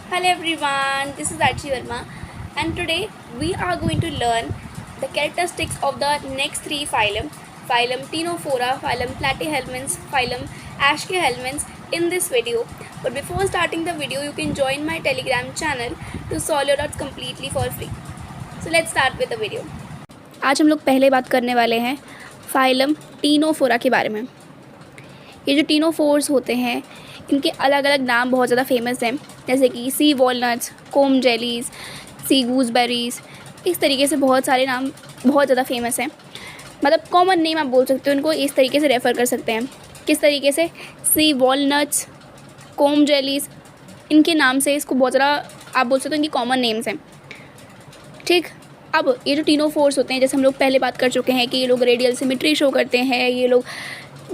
Hello everyone, this is Archie Verma, and today we are going to learn the characteristics of the next three phylum, phylum Ctenophora, phylum Platyhelminths, phylum Aschelminths in this video. But before starting the video, you can join my Telegram channel to solve your doubts completely for free. So let's start with the video. आज हम लोग पहले बात करने वाले हैं phylum Ctenophora के बारे में। ये जो टीनोफोर्स होते हैं इनके अलग अलग नाम बहुत ज़्यादा फेमस हैं, जैसे कि सी वॉलनट्स, कोम जेलीज़, सी गूसबेरीज़। इस तरीके से बहुत सारे नाम बहुत ज़्यादा फेमस हैं। मतलब कॉमन नेम आप बोल सकते हो, इनको इस तरीके से रेफ़र कर सकते हैं। किस तरीके से? सी वॉलनट्स, कोम जेलीज़, इनके नाम से इसको बहुत ज़्यादा आप बोल सकते हो इनकी कॉमन नेम्स हैं। ठीक, अब ये जो टीनोफोर्स होते हैं, जैसे हम लोग पहले बात कर चुके हैं कि ये लोग रेडियल सिमेट्री शो करते हैं, ये लोग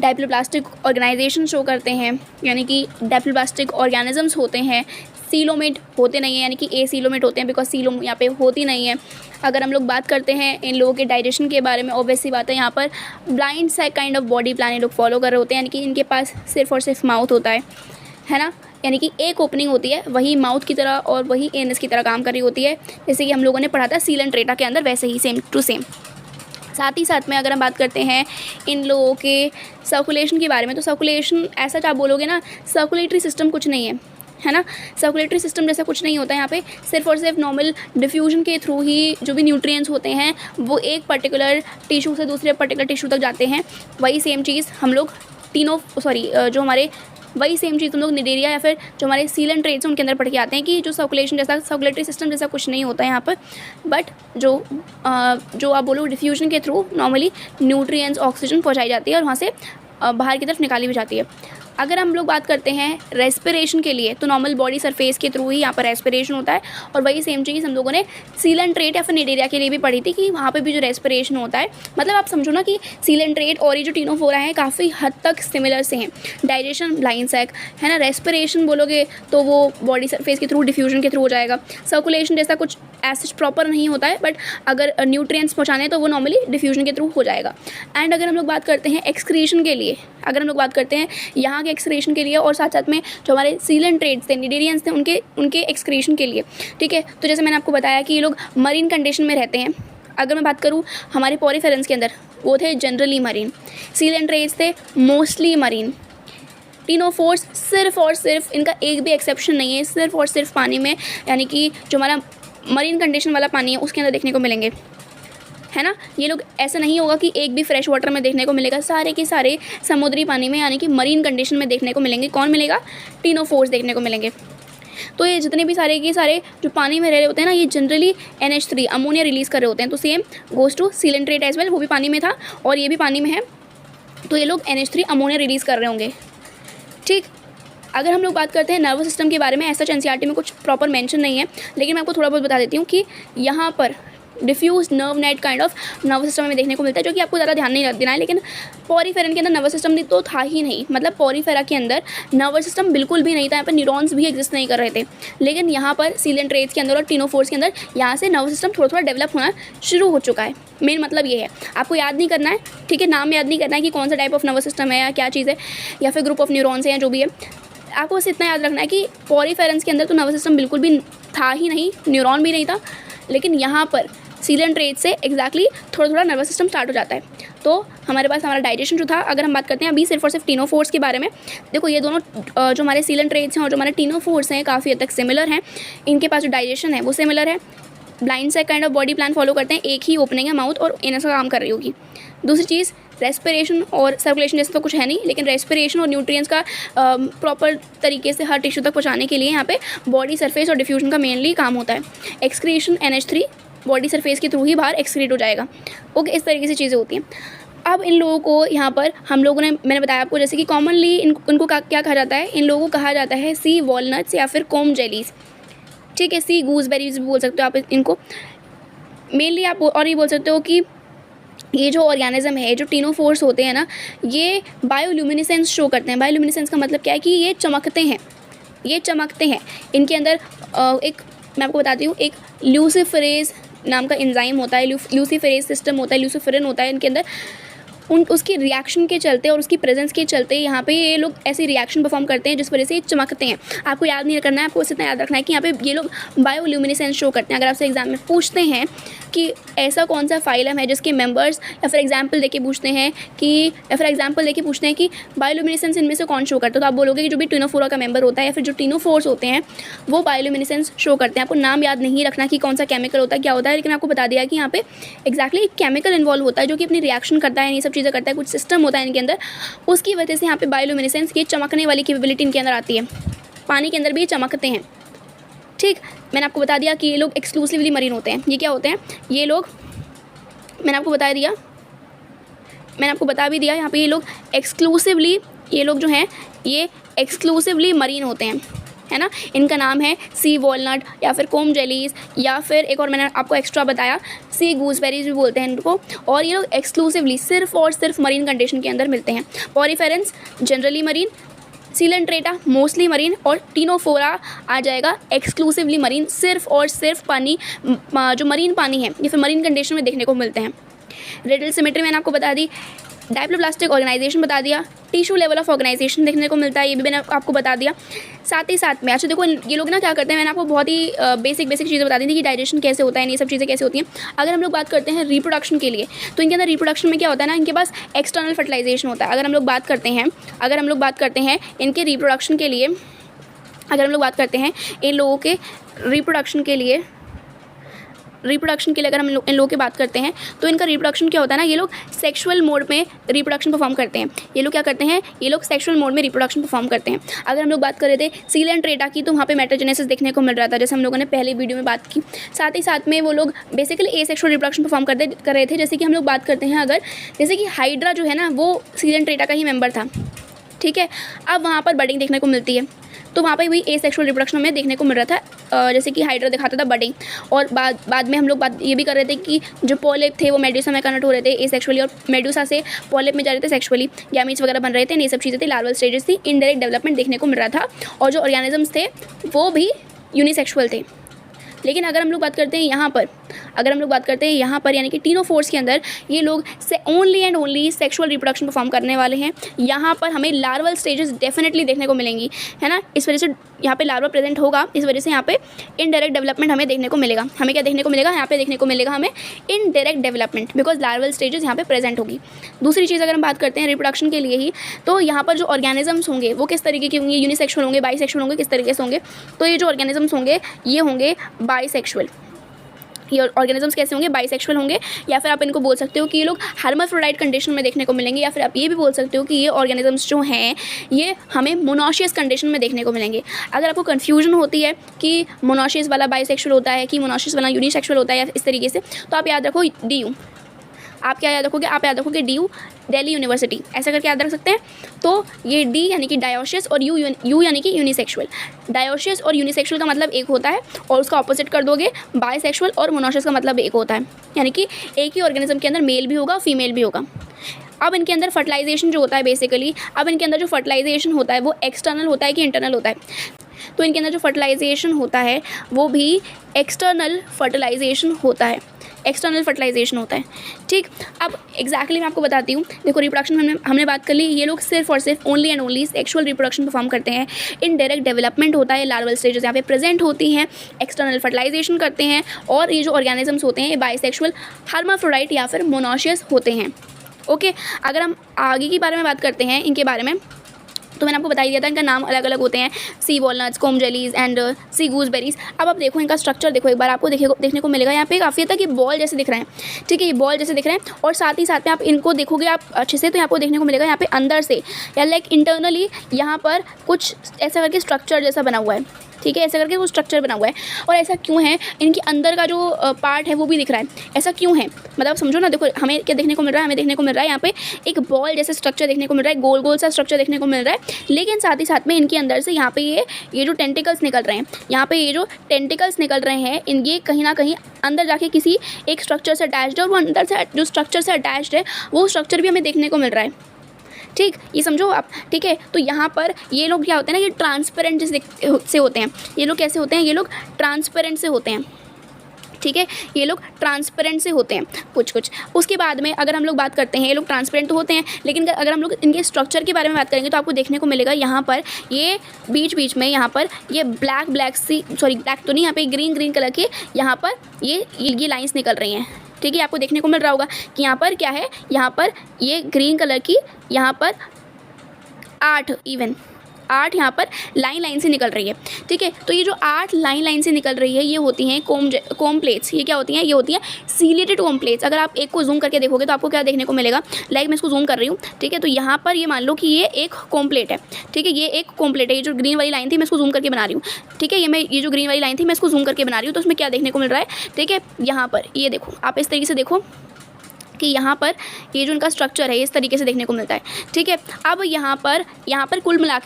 डायप्लोप्लास्टिक ऑर्गेनाइजेशन शो करते हैं, यानी कि डायप्लोप्लास्टिक ऑर्गेनिजम्स होते हैं, सीलोमेट होते नहीं हैं, यानी कि ए सीलोमेट होते हैं, बिकॉज सीलोम यहाँ पे होती नहीं है। अगर हम लोग बात करते हैं इन लोगों के डाइजेशन के बारे में, ऑब्वियसली बात है यहाँ पर blind sac kind of body plan ये लोग फॉलो कर रहे होते हैं, यानी कि इनके पास सिर्फ और सिर्फ माउथ होता है ना, यानी कि एक ओपनिंग होती है, वही माउथ की तरह और वही एनस की तरह काम कर रही होती है, जैसे कि हम लोगों ने पढ़ा था सीलेंट्रेटा के अंदर, वैसे ही सेम टू सेम। साथ ही साथ में अगर हम बात करते हैं इन लोगों के सर्कुलेशन के बारे में, तो सर्कुलेशन ऐसा आप बोलोगे ना, सर्कुलेटरी सिस्टम कुछ नहीं है ना, सर्कुलेटरी सिस्टम जैसा कुछ नहीं होता है यहाँ पे। सिर्फ और सिर्फ नॉर्मल डिफ्यूजन के थ्रू ही जो भी न्यूट्रिएंट्स होते हैं वो एक पर्टिकुलर टिश्यू से दूसरे पर्टिकुलर टिश्यू तक जाते हैं। वही सेम चीज़ हम लोग जो हमारे वही सेम चीज़ हम लोग निडेरिया या फिर जो हमारे सीलेंट्रेट्स हैं उनके अंदर पढ़ के आते हैं कि जो सर्कुलेशन जैसा सर्कुलेटरी सिस्टम जैसा कुछ नहीं होता है यहाँ पर, बट जो आप बोलो डिफ्यूजन के थ्रू नॉर्मली न्यूट्रिएंट्स ऑक्सीजन पहुँचाई जाती है और वहाँ से बाहर की तरफ निकाली भी जाती है। अगर हम लोग बात करते हैं रेस्पिरेशन के लिए, तो नॉर्मल बॉडी सरफेस के थ्रू ही यहाँ पर रेस्पिरेशन होता है, और वही सेम चीज़ हम लोगों ने सीलेंट्रेट या फिर निडेरिया के लिए भी पढ़ी थी कि वहाँ पे भी जो रेस्पिरेशन होता है। मतलब आप समझो ना कि सीलेंट्रेट और ये जो टीनोफोरा हैं काफ़ी हद तक सिमिलर से हैं। डाइजेशन ब्लाइंड सैक है ना, रेस्पिरेशन बोलोगे तो वो बॉडी सरफेस के थ्रू डिफ्यूजन के थ्रू हो जाएगा। सर्कुलेशन जैसा कुछ ऐसा प्रॉपर नहीं होता है, बट अगर न्यूट्रिएंट्स पहुँचाने हैं तो वो नॉर्मली डिफ्यूजन के थ्रू हो जाएगा। एंड अगर हम लोग बात करते हैं एक्सक्रीशन के लिए, अगर हम लोग बात करते हैं यहाँ के एक्सक्रीशन के लिए और साथ साथ में जो हमारे सीलेंट्रेट्स थे, निडेरियंस थे, उनके एक्सक्रीशन के लिए, ठीक है। तो जैसे मैंने आपको बताया कि ये लोग मरीन कंडीशन में रहते हैं। अगर मैं बात करूँ हमारे पॉरीफेरेंस के अंदर, वो थे जनरली मरीन, सीलेंट्रेट्स थे मोस्टली मरीन। टीनोफोर्स सिर्फ और सिर्फ, इनका एक भी एक्सेप्शन नहीं है, सिर्फ और सिर्फ पानी में, यानी कि जो हमारा मरीन कंडीशन वाला पानी है उसके अंदर देखने को मिलेंगे, है ना। ये लोग ऐसा नहीं होगा कि एक भी फ्रेश वाटर में देखने को मिलेगा, सारे के सारे समुद्री पानी में यानी कि मरीन कंडीशन में देखने को मिलेंगे। कौन मिलेगा? टीनोफोर्स देखने को मिलेंगे। तो ये जितने भी सारे के सारे जो पानी में रह रहे होते हैं ना, ये जनरली NH3 अमोनिया रिलीज़ कर रहे होते हैं। तो same goes to coelenterate as well, वो भी पानी में था और ये भी पानी में है, तो ये लोग NH3 अमोनिया रिलीज़ कर रहे होंगे। ठीक, अगर हम लोग बात करते हैं नर्वस सिस्टम के बारे में, ऐसा NCERT में कुछ प्रॉपर मेंशन नहीं है, लेकिन मैं आपको थोड़ा बहुत बता देती हूँ कि यहाँ पर diffuse nerve net kind of nervous system में देखने को मिलता है, जो कि आपको ज़्यादा ध्यान नहीं देना है। लेकिन पॉरीफेरन के अंदर नर्वस सिस्टम तो था ही नहीं, मतलब पॉरीफेरा के अंदर नर्वस सिस्टम बिल्कुल भी नहीं था, यहाँ पर न्यूरॉन्स भी एग्जिस्ट नहीं कर रहे थे। लेकिन यहाँ पर सीलेंट्रेट्स के अंदर और टीनोफोर्स के अंदर यहाँ से नर्वस सिस्टम थोड़ा थोड़ा डेवलप होना शुरू हो चुका है। मेन मतलब ये है, आपको याद नहीं करना है, ठीक है, नाम याद नहीं करना है कि कौन सा टाइप ऑफ नर्वस सिस्टम है या क्या चीज़ है या फिर ग्रुप ऑफ न्यूरॉन्स है या जो भी है। आपको बस इतना याद रखना है कि पॉरीफेरेंस के अंदर तो नर्वस सिस्टम बिल्कुल भी था ही नहीं, न्यूरॉन भी नहीं था, लेकिन यहाँ पर सीलेंट्रेट से एग्जैक्टली थोड़ा थोड़ा नर्वस सिस्टम स्टार्ट हो जाता है। तो हमारे पास हमारा डाइजेशन जो था, अगर हम बात करते हैं अभी सिर्फ और सिर्फ टीनोफोर्स के बारे में, देखो ये दोनों जो हमारे सीलेंट्रेट्स हैं और जो हमारे टीनोफोर्स हैं काफ़ी हद तक सिमिलर हैं। इनके पास जो डाइजेशन है वो सिमिलर है, blind sac kind of body plan follow करते हैं, एक ही ओपनिंग है माउथ और एनस का काम कर रही होगी। दूसरी चीज़ रेस्पिरेशन और सर्कुलेशन जैसा तो कुछ है नहीं, लेकिन रेस्पिरेशन और न्यूट्रिएंट्स का प्रॉपर तरीके से हर टिश्यू तक पहुँचाने के लिए यहाँ पे बॉडी सरफेस और डिफ्यूजन का मेनली काम होता है। एक्सक्रीशन NH3 बॉडी सरफेस के थ्रू ही बाहर एक्सक्रीट हो जाएगा। ओके, इस तरीके से चीज़ें होती हैं। अब इन लोगों को यहाँ पर हम लोगों ने, मैंने बताया आपको, जैसे कि कॉमनली इनको क्या कहा जाता है, इन लोगों को कहा जाता है सी वॉलनट्स या फिर कोम जेलीज़, ठीक है। सी गूसबेरीज भी बोल सकते हो आप इनको मेनली, आप और ये बोल सकते हो कि ये जो ऑर्गेनिज्म है, जो टीनोफोर्स होते हैं ना, ये बायोल्यूमिनेसेंस शो करते हैं। बायोल्यूमिनेसेंस का मतलब क्या है कि ये चमकते हैं, ये चमकते हैं। इनके अंदर एक, मैं आपको बताती हूँ, एक ल्यूसिफरेज नाम का एंजाइम होता है, ल्यूसिफरेज सिस्टम होता है, ल्यूसिफरिन होता है इनके अंदर। उन उसकी रिएक्शन के चलते और उसकी प्रेजेंस के चलते यहाँ पे ये लोग ऐसे रिएक्शन परफॉर्म करते हैं जिस वजह से ये चमकते हैं। आपको याद नहीं करना है, आपको इतना याद रखना है कि यहाँ पे ये लोग बायोल्यूमिनेसेंस शो करते हैं। अगर आपसे एग्जाम में पूछते हैं कि ऐसा कौन सा फाइलम है जिसके मेंबर्स, या फिर एग्जाम्पल देके पूछते हैं कि बायोल्यूमिनेसेंस इनमें से कौन शो करता है, तो आप बोलोगे कि जो भी टिनोफोरा का मेंबर होता है या फिर जो टिनोफोर्स होते हैं वो बायोल्यूमिनेसेंस शो करते हैं। आपको नाम याद नहीं रखना कि कौन सा केमिकल होता है, क्या होता है, लेकिन आपको बता दिया कि यहाँ पे एक्जैक्टली केमिकल इन्वॉल्व होता है जो कि अपनी रिएक्शन करता है, ये सब चीज़ें करता है, कुछ सिस्टम होता है इनके अंदर, उसकी वजह से यहाँ पे बायोल्यूमिनेसेंस की चमकने वाली कैपेबिलिटी इनके अंदर आती है। पानी के अंदर भी ये चमकते हैं। ठीक, मैंने आपको बता दिया कि ये लोग एक्सक्लूसिवली मरीन होते हैं। ये क्या होते हैं ये लोग, मैंने आपको बता भी दिया यहाँ पे ये लोग एक्सक्लूसिवली, ये लोग जो हैं ये एक्सक्लूसिवली मरीन होते हैं, है ना। इनका नाम है सी वॉलनट या फिर कोम जेलीज, या फिर एक और मैंने आपको एक्स्ट्रा बताया सी गूसबेरीज भी बोलते हैं इनको। और ये लोग एक्सक्लूसिवली सिर्फ और सिर्फ मरीन कंडीशन के अंदर मिलते हैं। Poriferans generally marine, Coelenterata mostly marine, और टिनोफोरा आ जाएगा एक्सक्लूसिवली मरीन, सिर्फ और सिर्फ पानी, जो मरीन पानी है या फिर मरीन कंडीशन में देखने को मिलते हैं। रेडियल सिमेट्री मैंने आपको बता दी, डायप्लोप्लास्टिक ऑर्गेनाइजेशन बता दिया, टिश्यू लेवल ऑफ ऑर्गेनाइजेशन देखने को मिलता है, ये भी मैंने आपको बता दिया। साथ ही साथ में अच्छा देखो ये लोग ना क्या करते हैं, मैंने आपको बहुत ही बेसिक चीज़ें बता दी थी कि डाइजेशन कैसे होता है, ये सब चीज़ें कैसे होती हैं। अगर हम लोग बात करते हैं रिप्रोडक्शन के लिए, तो इनके अंदर रिप्रोडक्शन में क्या होता है ना, इनके पास एक्सटर्नल फर्टिलाइजेशन होता है। अगर हम लोग बात करते हैं इनके रिप्रोडक्शन के लिए, अगर हम लोग बात करते हैं इन लोगों के रिप्रोडक्शन के लिए अगर हम इन लोगों की बात करते हैं तो इनका रिप्रोडक्शन क्या होता है ना, ये लोग सेक्सुअल मोड में रिप्रोडक्शन परफॉर्म करते हैं। ये लोग क्या करते हैं, ये लोग सेक्सुअल मोड में रिप्रोडक्शन परफॉर्म करते हैं। अगर हम लोग बात कर रहे थे सीलेंट्रेटा की, तो वहाँ पे मेटाजेनेसिस देखने को मिल रहा था, जैसे हम लोगों ने पहले वीडियो में बात की। साथ ही साथ में वो लोग बेसिकली एसेक्सुअल रिप्रोडक्शन परफॉर्म कर रहे थे। जैसे कि हम लोग बात करते हैं अगर, जैसे कि हाइड्रा जो है ना वो सीलेंट्रेटा का ही मेंबर था, ठीक है। अब वहाँ पर बडिंग देखने को मिलती है, तो वहाँ पे वही एसेक्सुअल रिप्रोडक्शन हमें देखने को मिल रहा था, जैसे कि हाइड्रा दिखाता था बडिंग। और बाद में हम लोग बात ये भी कर रहे थे कि जो पॉलिप थे वो मेडुसा में कन्वर्ट हो रहे थे एसेक्सुअली, और मेडुसा से पॉलिप में जा रहे थे सेक्सुअली, गैमीट्स वगैरह बन रहे थे, ये सब चीज़ें थी, लार्वल स्टेजेस थी, इनडायरेक्ट डेवलपमेंट देखने को मिल रहा था। और जो ऑर्गेनिजम्स थे वो भी यूनिसेक्सुअल थे। लेकिन अगर हम लोग बात करते हैं यहाँ पर, यानी कि टिनोफोर्स के अंदर ये लोग से only and only sexual reproduction perform करने वाले हैं। यहाँ पर हमें लार्वल स्टेजेस डेफिनेटली देखने को मिलेंगी, है ना। इस वजह से यहाँ पे लार्वा प्रेजेंट होगा, इस वजह से यहाँ पे इनडायरेक्ट डेवलपमेंट हमें देखने को मिलेगा। हमें क्या देखने को मिलेगा, यहाँ पे देखने को मिलेगा हमें indirect development, because larval stages यहाँ पे प्रेजेंट होगी। दूसरी चीज़ अगर हम बात करते हैं रिप्रोडक्शन के लिए ही, तो यहाँ पर जो ऑर्गेनिजम्स होंगे वो किस तरीके के होंगे, यूनिसेक्सुअल होंगे, बाईसेक्सुअल होंगे, किस तरीके से होंगे, तो ये जो ऑर्गेनिजम्स होंगे ये होंगे बाईसेक्सुअल। ये ऑर्गेनिजम्स कैसे होंगे, बाईसेक्सुअल होंगे, या फिर आप इनको बोल सकते हो कि ये लोग हर्माफ्रोडाइट कंडीशन में देखने को मिलेंगे, या फिर आप ये भी बोल सकते हो कि ये ऑर्गेनिजम्स जो हैं ये हमें मोनोशियस कंडीशन में देखने को मिलेंगे। अगर आपको कन्फ्यूजन होती है कि मोनोशियस वाला बाईसेक्सुअल होता है कि मोनोशियस वाला यूनिसेक्सुअल होता है या इस तरीके से, तो आप याद रखो DU। आप क्या याद रखोगे, आप याद रखोगे DU, दिल्ली यूनिवर्सिटी, ऐसा करके याद रख सकते हैं। तो ये D यानी कि डायोशियस और U यानी कि यूनिसेक्सुअल। डायोशियस और यूनिसेक्सुअल का मतलब एक होता है, और उसका ऑपोजिट कर दोगे बाईसेक्सुअल और मोनोशियस का मतलब एक होता है, यानी कि एक ही ऑर्गेनिज्म के अंदर मेल भी होगा फीमेल भी होगा। अब इनके अंदर फर्टिलाइजेशन जो होता है बेसिकली, अब इनके अंदर जो फर्टिलाइजेशन होता है वो एक्सटर्नल होता है कि इंटरनल होता है, तो इनके अंदर जो फर्टिलाइजेशन होता है वो भी एक्सटर्नल फर्टिलाइजेशन होता है, ठीक। अब एग्जैक्टली मैं आपको बताती हूँ। देखो रिप्रोडक्शन हमने बात कर ली, ये लोग सिर्फ और सिर्फ only and only sexual reproduction perform करते हैं। इनडायरेक्ट डेवलपमेंट होता है, लार्वल स्टेजेस यहाँ पे प्रेजेंट होती हैं, एक्सटर्नल फर्टिलाइजेशन करते हैं, और ये जो ऑर्गेनिजम्स होते हैं ये बाईसेक्सुअल, हर्माफ्रोडाइट या फिर मोनोशियस होते हैं। ओके, अगर हम आगे के बारे में बात करते हैं इनके बारे में, तो मैंने आपको बता ही दिया था इनका नाम अलग अलग होते हैं, sea walnuts, comb jellies and sea gooseberries. अब आप देखो इनका स्ट्रक्चर देखो एक बार, आपको देखने को मिलेगा यहाँ पे काफ़ी हद तक ये बॉल जैसे दिख रहे हैं, ठीक है, ये बॉल जैसे दिख रहे हैं। और साथ ही साथ में आप इनको देखोगे आप अच्छे से, तो आपको देखने को मिलेगा यहाँ पे अंदर से या लाइक इंटरनली यहाँ पर कुछ ऐसा करके स्ट्रक्चर जैसा बना हुआ है, ठीक है, ऐसा करके वो स्ट्रक्चर बना हुआ है। और ऐसा क्यों है, इनके अंदर का जो पार्ट है वो भी दिख रहा है, ऐसा क्यों है, मतलब समझो ना। देखो हमें क्या देखने को मिल रहा है, हमें देखने को मिल रहा है यहाँ पे एक बॉल जैसे स्ट्रक्चर देखने को मिल रहा है, गोल गोल सा स्ट्रक्चर देखने को मिल रहा है। लेकिन साथ ही साथ में इनके अंदर से यहाँ पे ये जो टेंटिकल्स निकल रहे हैं, यहाँ पे ये जो टेंटिकल्स निकल रहे हैं, इनके कहीं ना कहीं अंदर जाके किसी एक स्ट्रक्चर से अटैच्ड है, और वो अंदर से जो स्ट्रक्चर से अटैच्ड है वो स्ट्रक्चर भी हमें देखने को मिल रहा है, ठीक, ये समझो आप, ठीक है। तो यहाँ पर ये लोग क्या होते हैं ना, ये ट्रांसपेरेंट से होते हैं। ये लोग कैसे होते हैं, ये लोग ट्रांसपेरेंट से होते हैं, ठीक है। ये लोग ट्रांसपेरेंट से होते हैं कुछ। उसके बाद में अगर हम लोग बात करते हैं, ये लोग ट्रांसपेरेंट तो होते हैं, लेकिन अगर हम लोग इनके स्ट्रक्चर के बारे में बात करेंगे तो आपको देखने को मिलेगा यहाँ पर ये बीच में यहाँ पर ये ब्लैक तो नहीं, यहाँ पे ग्रीन कलर के यहाँ पर ये लाइन्स निकल रही हैं, ठीक है। आपको देखने को मिल रहा होगा कि यहाँ पर क्या है, यहाँ पर ये ग्रीन कलर की यहाँ पर 8 यहाँ पर लाइन से निकल रही है, ठीक है। तो ये जो 8 लाइन से निकल रही है ये होती हैं कोम प्लेट्स। ये क्या होती हैं? ये होती हैं सीलेटेड कोम प्लेट्स। अगर आप एक को जूम करके देखोगे तो आपको क्या देखने को मिलेगा, लाइक मैं इसको जूम कर रही हूँ, ठीक है। तो यहाँ पर ये मान लो कि ये एक कोम प्लेट है, ठीक है। ये एक कोम प्लेट है। ये जो ग्रीन वाली लाइन थी मैं इसको जूम करके बना रही हूँ, ठीक है। ये जो ग्रीन वाली लाइन थी मैं इसको जूम करके बना रही हूँ। तो उसमें क्या देखने को मिल रहा है, ठीक है। यहाँ पर ये देखो, आप इस तरीके से देखो कि यहाँ पर ये जो इनका स्ट्रक्चर है इस तरीके से देखने को मिलता है, ठीक है। अब यहाँ पर कुल मिला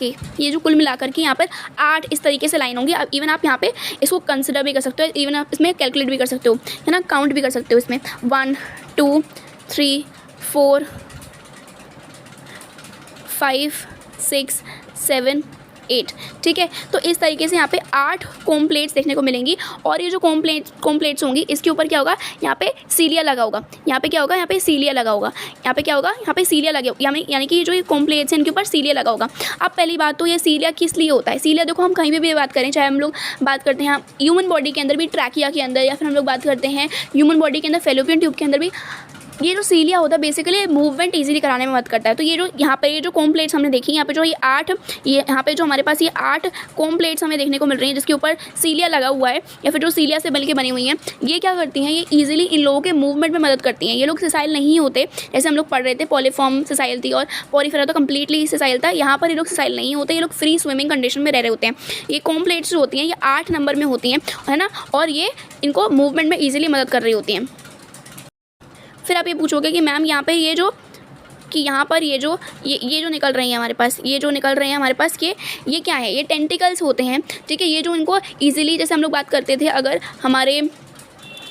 कर के यहाँ पर 8 इस तरीके से लाइन होंगी। अब इवन आप यहाँ पे इसको कंसिडर भी कर सकते हो, इवन आप इसमें कैलकुलेट भी कर सकते हो, है ना, काउंट भी कर सकते हो इसमें 1 2 3 4 5 6 7 8, ठीक है। तो इस तरीके से यहाँ पे 8 कोम प्लेट्स देखने को मिलेंगी। और ये जो कोम प्लेट्स होंगी इसके ऊपर क्या होगा, यहाँ पे सीलिया लगा होगा। यहाँ पे क्या होगा, यहाँ पे सीलिया लगा होगा। यहाँ पे क्या होगा, यहाँ पे सीलिया लगे, यानी कि ये जो कोम प्लेट्स हैं इनके ऊपर सीलिया लगा होगा। अब पहली बात तो ये सीलिया किस लिए होता है? सीलिया देखो, हम कहीं भी बात करें, चाहे हम लोग बात करते हैं ह्यूमन बॉडी के अंदर भी, ट्रैकिया के अंदर, या फिर हम लोग बात करते हैं ह्यूमन बॉडी के अंदर फैलोपियन ट्यूब के अंदर भी, ये जो सीलिया होता है बेसिकली मूवमेंट इजीली कराने में मदद करता है। तो ये जो यहाँ पे ये जो कोम प्लेट्स हमने देखी, यहाँ पे जो ये 8 यहाँ पे जो हमारे पास ये 8 कोम प्लेट्स हमें देखने को मिल रही हैं जिसके ऊपर सीलिया लगा हुआ है, या फिर जो सीलिया से मिलकर बनी हुई हैं, ये क्या करती हैं, ये ईजिली इन लोगों के मूवमेंट में मदद करती हैं। ये लोग सिसाइल नहीं होते, जैसे हम लोग पढ़ रहे थे पॉलीफॉर्म सिसाइल थी और पॉलीफेरा तो कम्प्लीटली सिसाइल था। यहाँ पर ये लोग सिसाइल नहीं होते, ये लोग फ्री स्विमिंग कंडीशन में रह रहे होते हैं। ये कोम प्लेट्स जो होती हैं ये 8 नंबर में होती हैं, है ना, और ये इनको मूवमेंट में ईजिली मदद कर रही होती हैं। फिर आप ये पूछोगे कि मैम यहाँ पे ये जो निकल रही हैं हमारे पास, ये क्या है? ये टेंटिकल्स होते हैं, ठीक है। ये जो इनको इजीली, जैसे हम लोग बात करते थे, अगर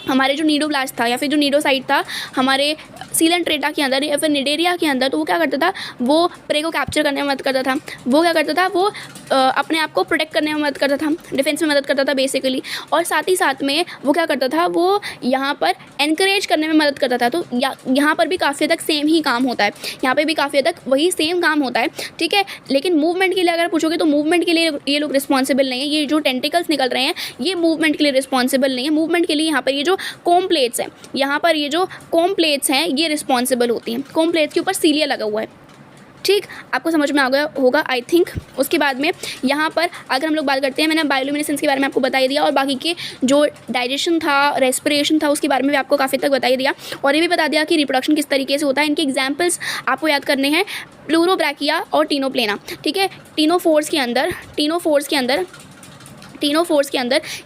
हमारे जो नीडोब्लास्ट था या फिर जो नीडोसाइट था हमारे सीलेंट्रेटा के अंदर या फिर निडेरिया के अंदर, तो वो क्या करता था, वो प्रे को कैप्चर करने में मदद करता था। वो क्या करता था, वो अपने आप को प्रोटेक्ट करने में मदद करता था, डिफेंस में मदद करता था बेसिकली। और साथ ही साथ में वो क्या करता था, वो यहाँ पर एनकरेज करने में मदद करता था। तो यहाँ पर भी काफ़ी हद तक सेम ही काम होता है, यहाँ पे भी काफ़ी हद तक वही सेम काम होता है, ठीक है। लेकिन मूवमेंट के लिए अगर पूछोगे तो मूवमेंट के लिए ये लोग रिस्पॉन्सिबल नहीं है। ये जो टेंटिकल्स निकल रहे हैं ये मूवमेंट के लिए रिस्पॉन्सिबल नहीं है। मूवमेंट के लिए यहाँ पर ये जो कोम प्लेट्स हैं, ये रिस्पॉन्सिबल होती हैं। कोम प्लेट्स के ऊपर सीलिया लगा हुआ है, ठीक, आपको समझ में आ गया होगा आई थिंक। उसके बाद में यहाँ पर अगर हम लोग बात करते हैं, मैंने बायोल्यूमिनेसेंस के बारे में आपको बता ही दिया, और बाकी के जो डाइजेशन था, रेस्पिरेशन था, उसके बारे में भी आपको काफ़ी तक बता ही दिया, और ये भी बता दिया कि रिप्रोडक्शन किस तरीके से होता है। इनके एग्जाम्पल्स आपको याद करने हैं, प्लूरोब्रैकिया और टीनोप्लेना, ठीक है। टीनोफोर्स के अंदर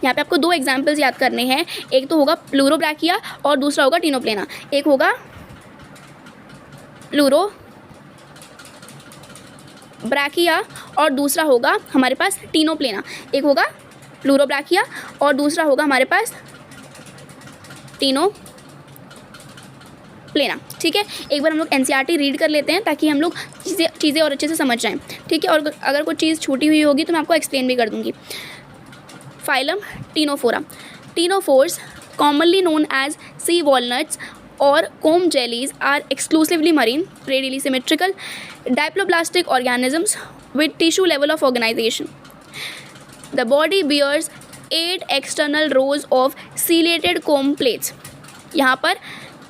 यहाँ पे आपको 2 एग्जाम्पल्स याद करने हैं। एक तो होगा प्लूरोब्रैकिया और दूसरा होगा टीनोप्लेना। एक होगा प्लूरोब्रैकिया और दूसरा होगा हमारे पास टीनोप्लेना। एक होगा प्लूरोब्रैकिया और दूसरा होगा हमारे पास टीनोप्लेना, ठीक है। एक बार हम लोग एनसीईआरटी रीड कर लेते हैं ताकि हम लोग चीज़ें और अच्छे से समझ जाएं, ठीक है। और अगर कोई चीज़ छूटी हुई होगी तो मैं आपको एक्सप्लेन भी कर दूँगी। Phylum Ctenophora. Ctenophores commonly known as sea walnuts or comb jellies are exclusively marine, radially symmetrical, diploblastic organisms with tissue level of organization. The body bears 8 external rows of ciliated comb plates. यहाँ पर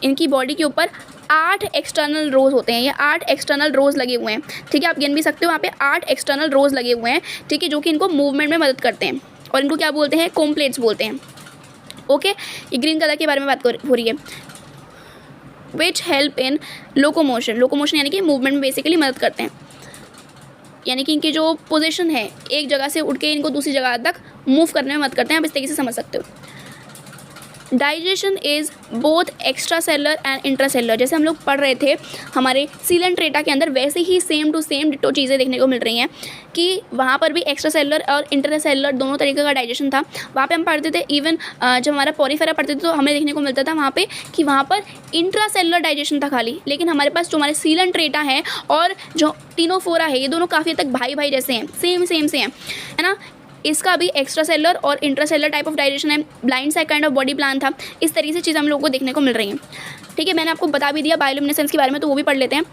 इनकी body के ऊपर 8 external रोज होते हैं। ये 8 external रोज लगे हुए हैं, ठीक है। आप गिन भी सकते हो, यहाँ पे 8 एक्सटर्नल रोज लगे हुए हैं, ठीक है, जो कि इनको मूवमेंट में मदद करते हैं, और इनको क्या बोलते हैं, कोम प्लेट्स बोलते हैं, ओके। ये ग्रीन कलर के बारे में बात हो रही है। विच हेल्प इन लोकोमोशन यानी कि मूवमेंट में बेसिकली मदद करते हैं, यानी कि इनकी जो पोजीशन है एक जगह से उठ के इनको दूसरी जगह तक मूव करने में मदद करते हैं। आप इस तरीके से समझ सकते हो। Digestion is both extra cellular and intracellular. जैसे हम लोग पढ़ रहे थे हमारे सीलेंट्रेटा के अंदर, वैसे ही सेम टू सेम डिटो चीज़ें देखने को मिल रही हैं कि वहाँ पर भी एक्स्ट्रा सेलर और इंट्रासेलर दोनों तरीके का डाइजेशन था। वहाँ पे हम पढ़ते थे, इवन जब हमारा पॉलीफेरा पढ़ते थे तो हमें देखने को मिलता था वहाँ पे कि वहाँ पर इंट्रासेलुलर डाइजेशन था खाली। लेकिन हमारे पास जो हमारे सीलेंट्रेटा है और जो टीनोफोरा है, ये दोनों काफ़ी हद तक भाई जैसे हैं, सेम से हैं, है ना। इसका भी एक्स्ट्रा सेलर और इंट्रासेलर टाइप ऑफ डाइजेशन है, blind side kind of body plan था। इस तरीके से चीज़ें हम लोग को देखने को मिल रही हैं। ठीक है, मैंने आपको बता भी दिया बायोल्यूमिनेसेंस के बारे में, तो वो भी पढ़ लेते हैं।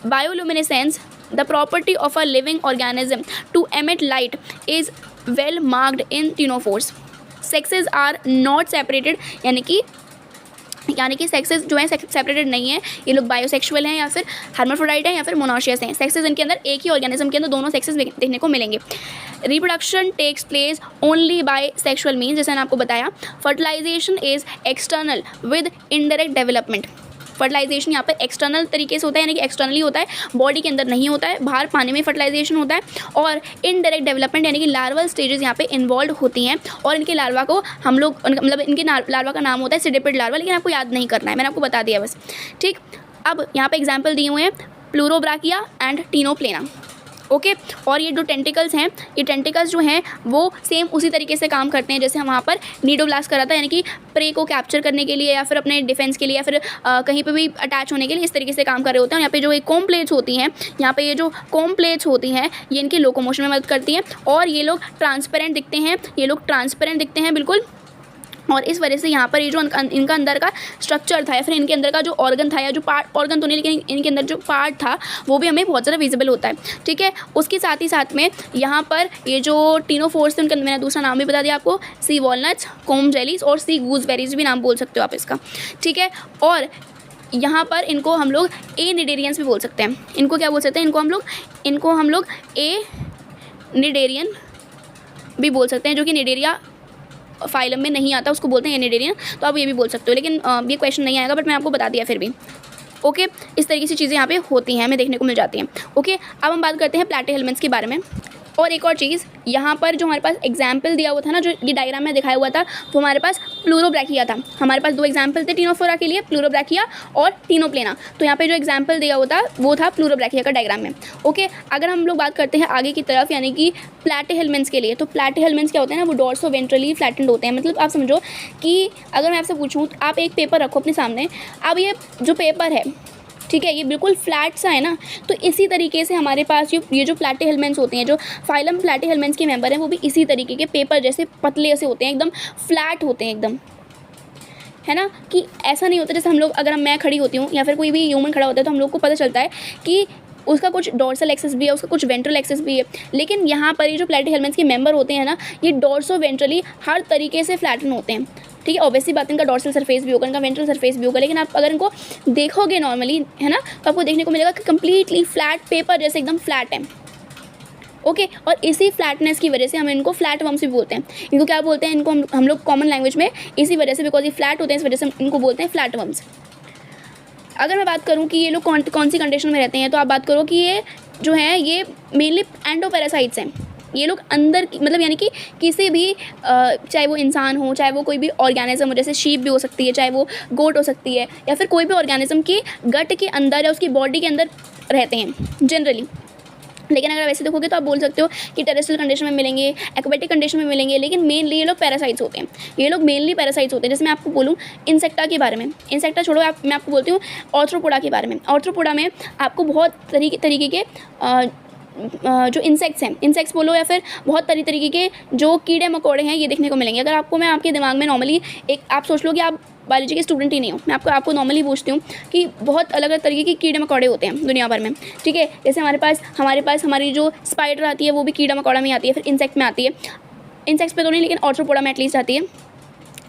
Bioluminescence, the property of a living organism to emit light, is well marked in ctenophores. Sexes are not separated, यानी कि सेक्सेस जो है सेपरेटेड नहीं है। ये लोग बायोसेक्सुअल हैं या फिर हर्माफ्रोडाइट हैं या फिर मोनोशियस हैं। सेक्सेस इनके अंदर एक ही ऑर्गेनिज्म के अंदर दोनों सेक्सेस देखने को मिलेंगे। Reproduction takes place only by sexual means, जैसे मैंने आपको बताया। Fertilisation is external with indirect development. Fertilisation यहाँ पर एक्सटर्नल तरीके से होता है, यानी कि एक्सटर्नली होता है, बॉडी के अंदर नहीं होता है, बाहर पानी में फर्टिलाइजेशन होता है। और इनडायरेक्ट डेवलपमेंट यानी कि लार्वल स्टेजेस यहाँ पे इन्वॉल्व होती हैं। और इनके लार्वा को हम लोग मतलब इनके लार्वा का नाम होता है सिडिपिड लार्वा, लेकिन आपको याद नहीं करना है, मैंने आपको बता दिया बस। ठीक, अब यहाँ पे एग्जाम्पल दिए हुए हैं प्लूरोब्राकिया एंड टिनोप्लेना। ओके, और ये जो टेंटिकल्स हैं, ये टेंटिकल्स जो हैं वो सेम उसी तरीके से काम करते हैं जैसे हम वहाँ पर नीडोब्लास्ट करा था, यानी कि प्रे को कैप्चर करने के लिए या फिर अपने डिफेंस के लिए या फिर कहीं पे भी अटैच होने के लिए इस तरीके से काम कर रहे होते हैं। यहाँ पे जो ये कॉम प्लेट्स होती हैं, यहाँ पे ये जो कॉम प्लेट्स होती हैं ये इनकी लोकोमोशन में मदद करती हैं। और ये लोग ट्रांसपेरेंट दिखते हैं, ये लोग ट्रांसपेरेंट दिखते हैं बिल्कुल। और इस वजह से यहाँ पर ये जो इनका अंदर का स्ट्रक्चर था या फिर इनके अंदर का जो ऑर्गन था, या जो पार्ट, ऑर्गन तो नहीं लेकिन इनके अंदर जो पार्ट था वो भी हमें बहुत ज़्यादा विजिबल होता है। ठीक है, उसके साथ ही साथ में यहाँ पर ये जो टिनोफोर्स थे उनका मैंने दूसरा नाम भी बता दिया आपको, सी वॉलनट्स, कोम जेलीज और सी गूसबेरीज भी नाम बोल सकते हो आप इसका। ठीक है, और यहाँ पर इनको हम लोग ए निडेरियंस भी बोल सकते हैं। इनको क्या बोल सकते हैं, इनको हम लोग ए निडेरियन भी बोल सकते हैं, जो कि निडेरिया फाइलम में नहीं आता, उसको बोलते हैं एनिडेरियन। तो आप ये भी बोल सकते हो, लेकिन ये क्वेश्चन नहीं आएगा, बट मैं आपको बता दिया फिर भी। ओके, इस तरीके से चीज़ें यहाँ पे होती हैं, हमें देखने को मिल जाती हैं। ओके, अब हम बात करते हैं प्लैटीहेल्मिन्थ्स के बारे में। और एक और चीज़, यहाँ पर जो हमारे पास एग्जाम्पल दिया हुआ था ना, जो ये डायग्राम में दिखाया हुआ था, वो हमारे पास प्लूरोब्रैकिया था। हमारे पास दो एग्जाम्पल थे टिनोफोरा के लिए, प्लूरोब्रैकिया और टिनोप्लेना। तो यहाँ पे जो एग्जाम्पल दिया हुआ था वो था प्लूरोब्रैकिया का डायग्राम में। ओके, अगर हम लोग बात करते हैं आगे की तरफ, यानी कि प्लैटीहेल्मिन्थ्स के लिए, तो प्लैटीहेल्मिन्थ्स क्या होते हैं ना, वो डोर्सो वेंट्रली फ्लैटेंड होते हैं। मतलब आप समझो कि अगर मैं आपसे पूछूँ, आप एक पेपर रखो अपने सामने, अब ये जो पेपर है, ठीक है, ये बिल्कुल फ्लैट सा है ना, तो इसी तरीके से हमारे पास ये जो प्लैटीहेल्मिन्थ्स होते हैं, जो फाइलम प्लैटीहेल्मिन्थ्स के मेंबर हैं, वो भी इसी तरीके के पेपर जैसे पतले से होते हैं, एकदम फ्लैट होते हैं एकदम, है ना। कि ऐसा नहीं होता जैसे हम लोग, अगर मैं खड़ी होती हूँ या फिर कोई भी ह्यूमन खड़ा होता है तो हम लोग को पता चलता है कि उसका कुछ डोर्सल एक्सेस भी है, उसका कुछ वेंट्रल एक्सेस भी है। लेकिन यहाँ पर ये जो प्लैटीहेल्मिन्थ्स के मेंबर होते हैं ना, ये डोर्सो वेंट्रली हर तरीके से फ्लैटन होते हैं। ठीक है, ऑब्वियसली बात, इनका डोर्सल सरफेस भी होगा, इनका वेंट्रल सरफेस भी होगा, लेकिन आप अगर इनको देखोगे नॉर्मली, है ना, तो आपको देखने को मिलेगा कि कम्प्लीटली फ्लैट पेपर जैसे एकदम फ्लैट है। ओके, और इसी फ्लैटनेस की वजह से हम इनको फ्लैट वर्म्स भी बोलते हैं। इनको क्या बोलते हैं, इनको हम लोग कॉमन लैंग्वेज में इसी वजह से, बिकॉज ये फ्लैट होते हैं, इस वजह से इनको बोलते हैं फ्लैट वर्म्स। अगर मैं बात करूँ कि ये लोग कौन सी कंडीशन में रहते हैं, तो आप बात करो कि ये जो है ये मेनली एंडोपैरासाइट्स हैं। ये लोग अंदर मतलब यानी कि किसी भी चाहे वो इंसान हो, चाहे वो कोई भी ऑर्गेनिज्म हो, जैसे शीप भी हो सकती है, चाहे वो गोट हो सकती है, या फिर कोई भी ऑर्गेनिज्म के गट के अंदर या उसकी बॉडी के अंदर रहते हैं जनरली। लेकिन अगर वैसे देखोगे तो आप बोल सकते हो कि टेरेस्ट्रियल कंडीशन में मिलेंगे, एक्वेटिक कंडीशन में मिलेंगे, लेकिन मेनली ये लोग पैरासाइट्स होते हैं। ये लोग मेनली पैरासाइट्स होते हैं। जैसे मैं आपको बोलूँ इंसेक्टा के बारे में, इंसेक्टा छोड़ो, मैं आपको बोलती हूँ ऑर्थ्रोपोडा के बारे में। ऑर्थ्रोपोडा में आपको बहुत तरीके के जो इंसेक्ट्स हैं, इंसेक्ट्स बोलो या फिर बहुत तरीके के जो कीड़े मकोड़े हैं, ये देखने को मिलेंगे। अगर आपको मैं आपके दिमाग में नॉर्मली एक, आप सोच लो कि आप बायोलॉजी के स्टूडेंट ही नहीं हो, मैं आपको नॉर्मली पूछती हूँ कि बहुत अलग अलग तरीके के कीड़े मकोड़े होते हैं दुनिया भर में। ठीक है, जैसे हमारे पास हमारी जो स्पाइडर आती है वो भी कीड़ा मकोड़ा में आती है, फिर इंसेक्ट में आती है। इंसेक्ट्स पे तो नहीं, लेकिन ऑर्थ्रोपोडा में एटलीस्ट आती है।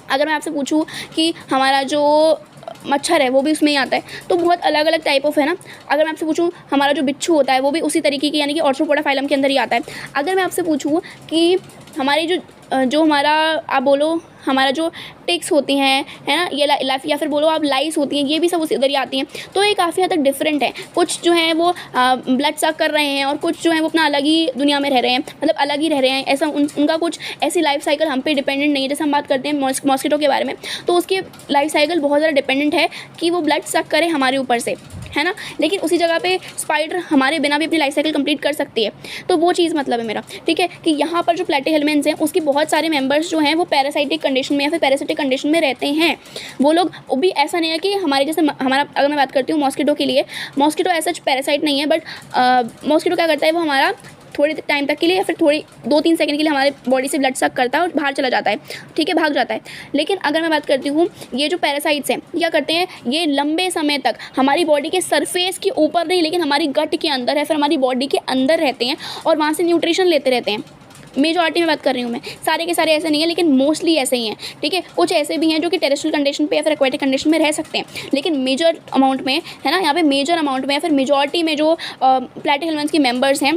अगर मैं आपसे पूछूँ कि हमारा जो मच्छर है वो भी उसमें ही आता है, तो बहुत अलग अलग टाइप ऑफ है ना। अगर मैं आपसे पूछूँ हमारा जो बिच्छू होता है वो भी उसी तरीके की, यानी कि ऑर्थ्रोपोडा फाइलम के अंदर ही आता है। अगर मैं आपसे पूछूँ कि हमारी जो हमारा आप बोलो हमारा जो टिक्स होती हैं, है ना, ये या फिर बोलो आप लाइस होती हैं, ये भी सब उसी इधर ही आती हैं। तो ये काफ़ी हद तक डिफरेंट है। कुछ जो हैं वो ब्लड सक कर रहे हैं और कुछ जो है वो अपना अलग ही दुनिया में रह रहे हैं, मतलब अलग ही रह रहे हैं। ऐसा उनका कुछ ऐसी लाइफ साइकिल हम पे डिपेंडेंट नहीं है। जैसे हम बात करते हैं मॉस्किटो के बारे में, तो उसकी लाइफ साइकिल बहुत ज़्यादा डिपेंडेंट है कि वो ब्लड सक करे हमारे ऊपर से, है ना। लेकिन उसी जगह पे स्पाइडर हमारे बिना भी अपनी लाइफ साइकिल कंप्लीट कर सकती है। तो वो चीज़ मतलब है मेरा, ठीक है, कि यहाँ पर जो प्लैटीहेल्मिन्थ्स हैं उसकी बहुत सारे मेंबर्स जो हैं वो पैरासाइटिक कंडीशन में या फिर पैरासिटिक कंडीशन में रहते हैं। वो लोग भी ऐसा नहीं है कि हमारे जैसे हमारा, अगर मैं बात करती हूँ मॉस्किटो के लिए, मॉस्किटो ऐसा पैरासाइट नहीं है, बट मॉस्किटो क्या करता है, वो हमारा थोड़े टाइम तक के लिए या फिर थोड़ी 2-3 सेकंड के लिए हमारे बॉडी से ब्लड सक करता है और बाहर चला जाता है, ठीक है, भाग जाता है। लेकिन अगर मैं बात करती हूँ ये जो पैरासाइट्स हैं क्या करते हैं, ये लंबे समय तक हमारी बॉडी के सरफेस के ऊपर नहीं लेकिन हमारी गट के अंदर है, फिर हमारी बॉडी के अंदर रहते हैं और वहाँ से न्यूट्रिशन लेते रहते हैं। मेजॉरिटी में बात कर रही हूँ मैं, सारे के सारे ऐसे नहीं है लेकिन मोस्टली ऐसे ही हैं, ठीक है। कुछ ऐसे भी हैं जो कि टेरेस्ट्रियल कंडीशन पे या फिर एक्वेटिक कंडीशन में रह सकते हैं, लेकिन मेजर अमाउंट में है ना, यहाँ पे मेजर अमाउंट में या फिर मेजॉरिटी में जो प्लैटीहेल्मिन्थ्स के मेंबर्स हैं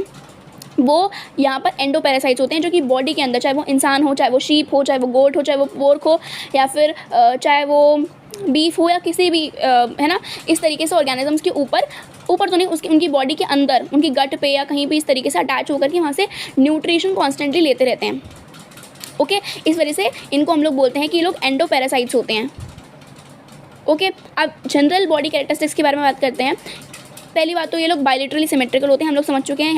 वो यहाँ पर एंडोपैरासाइट्स होते हैं, जो कि बॉडी के अंदर, चाहे वो इंसान हो, चाहे वो शीप हो, चाहे वो गोट हो, चाहे वो पोर्क हो, या फिर चाहे वो बीफ हो या किसी भी है ना, इस तरीके से ऑर्गेनिजम्स के ऊपर तो नहीं, उसकी उनकी बॉडी के अंदर, उनकी गट पे या कहीं भी इस तरीके से अटैच होकर के वहाँ से न्यूट्रिशन कॉन्स्टेंटली लेते रहते हैं। ओके, इस वजह से इनको हम लोग बोलते हैं कि ये लोग एंडोपैरासाइट्स होते हैं। ओके, अब जनरल बॉडी कैरेक्टरिस्टिक्स के बारे में बात करते हैं। पहली बात तो ये लोग बायलेटरली सिमेट्रिकल होते हैं, हम लोग समझ चुके हैं।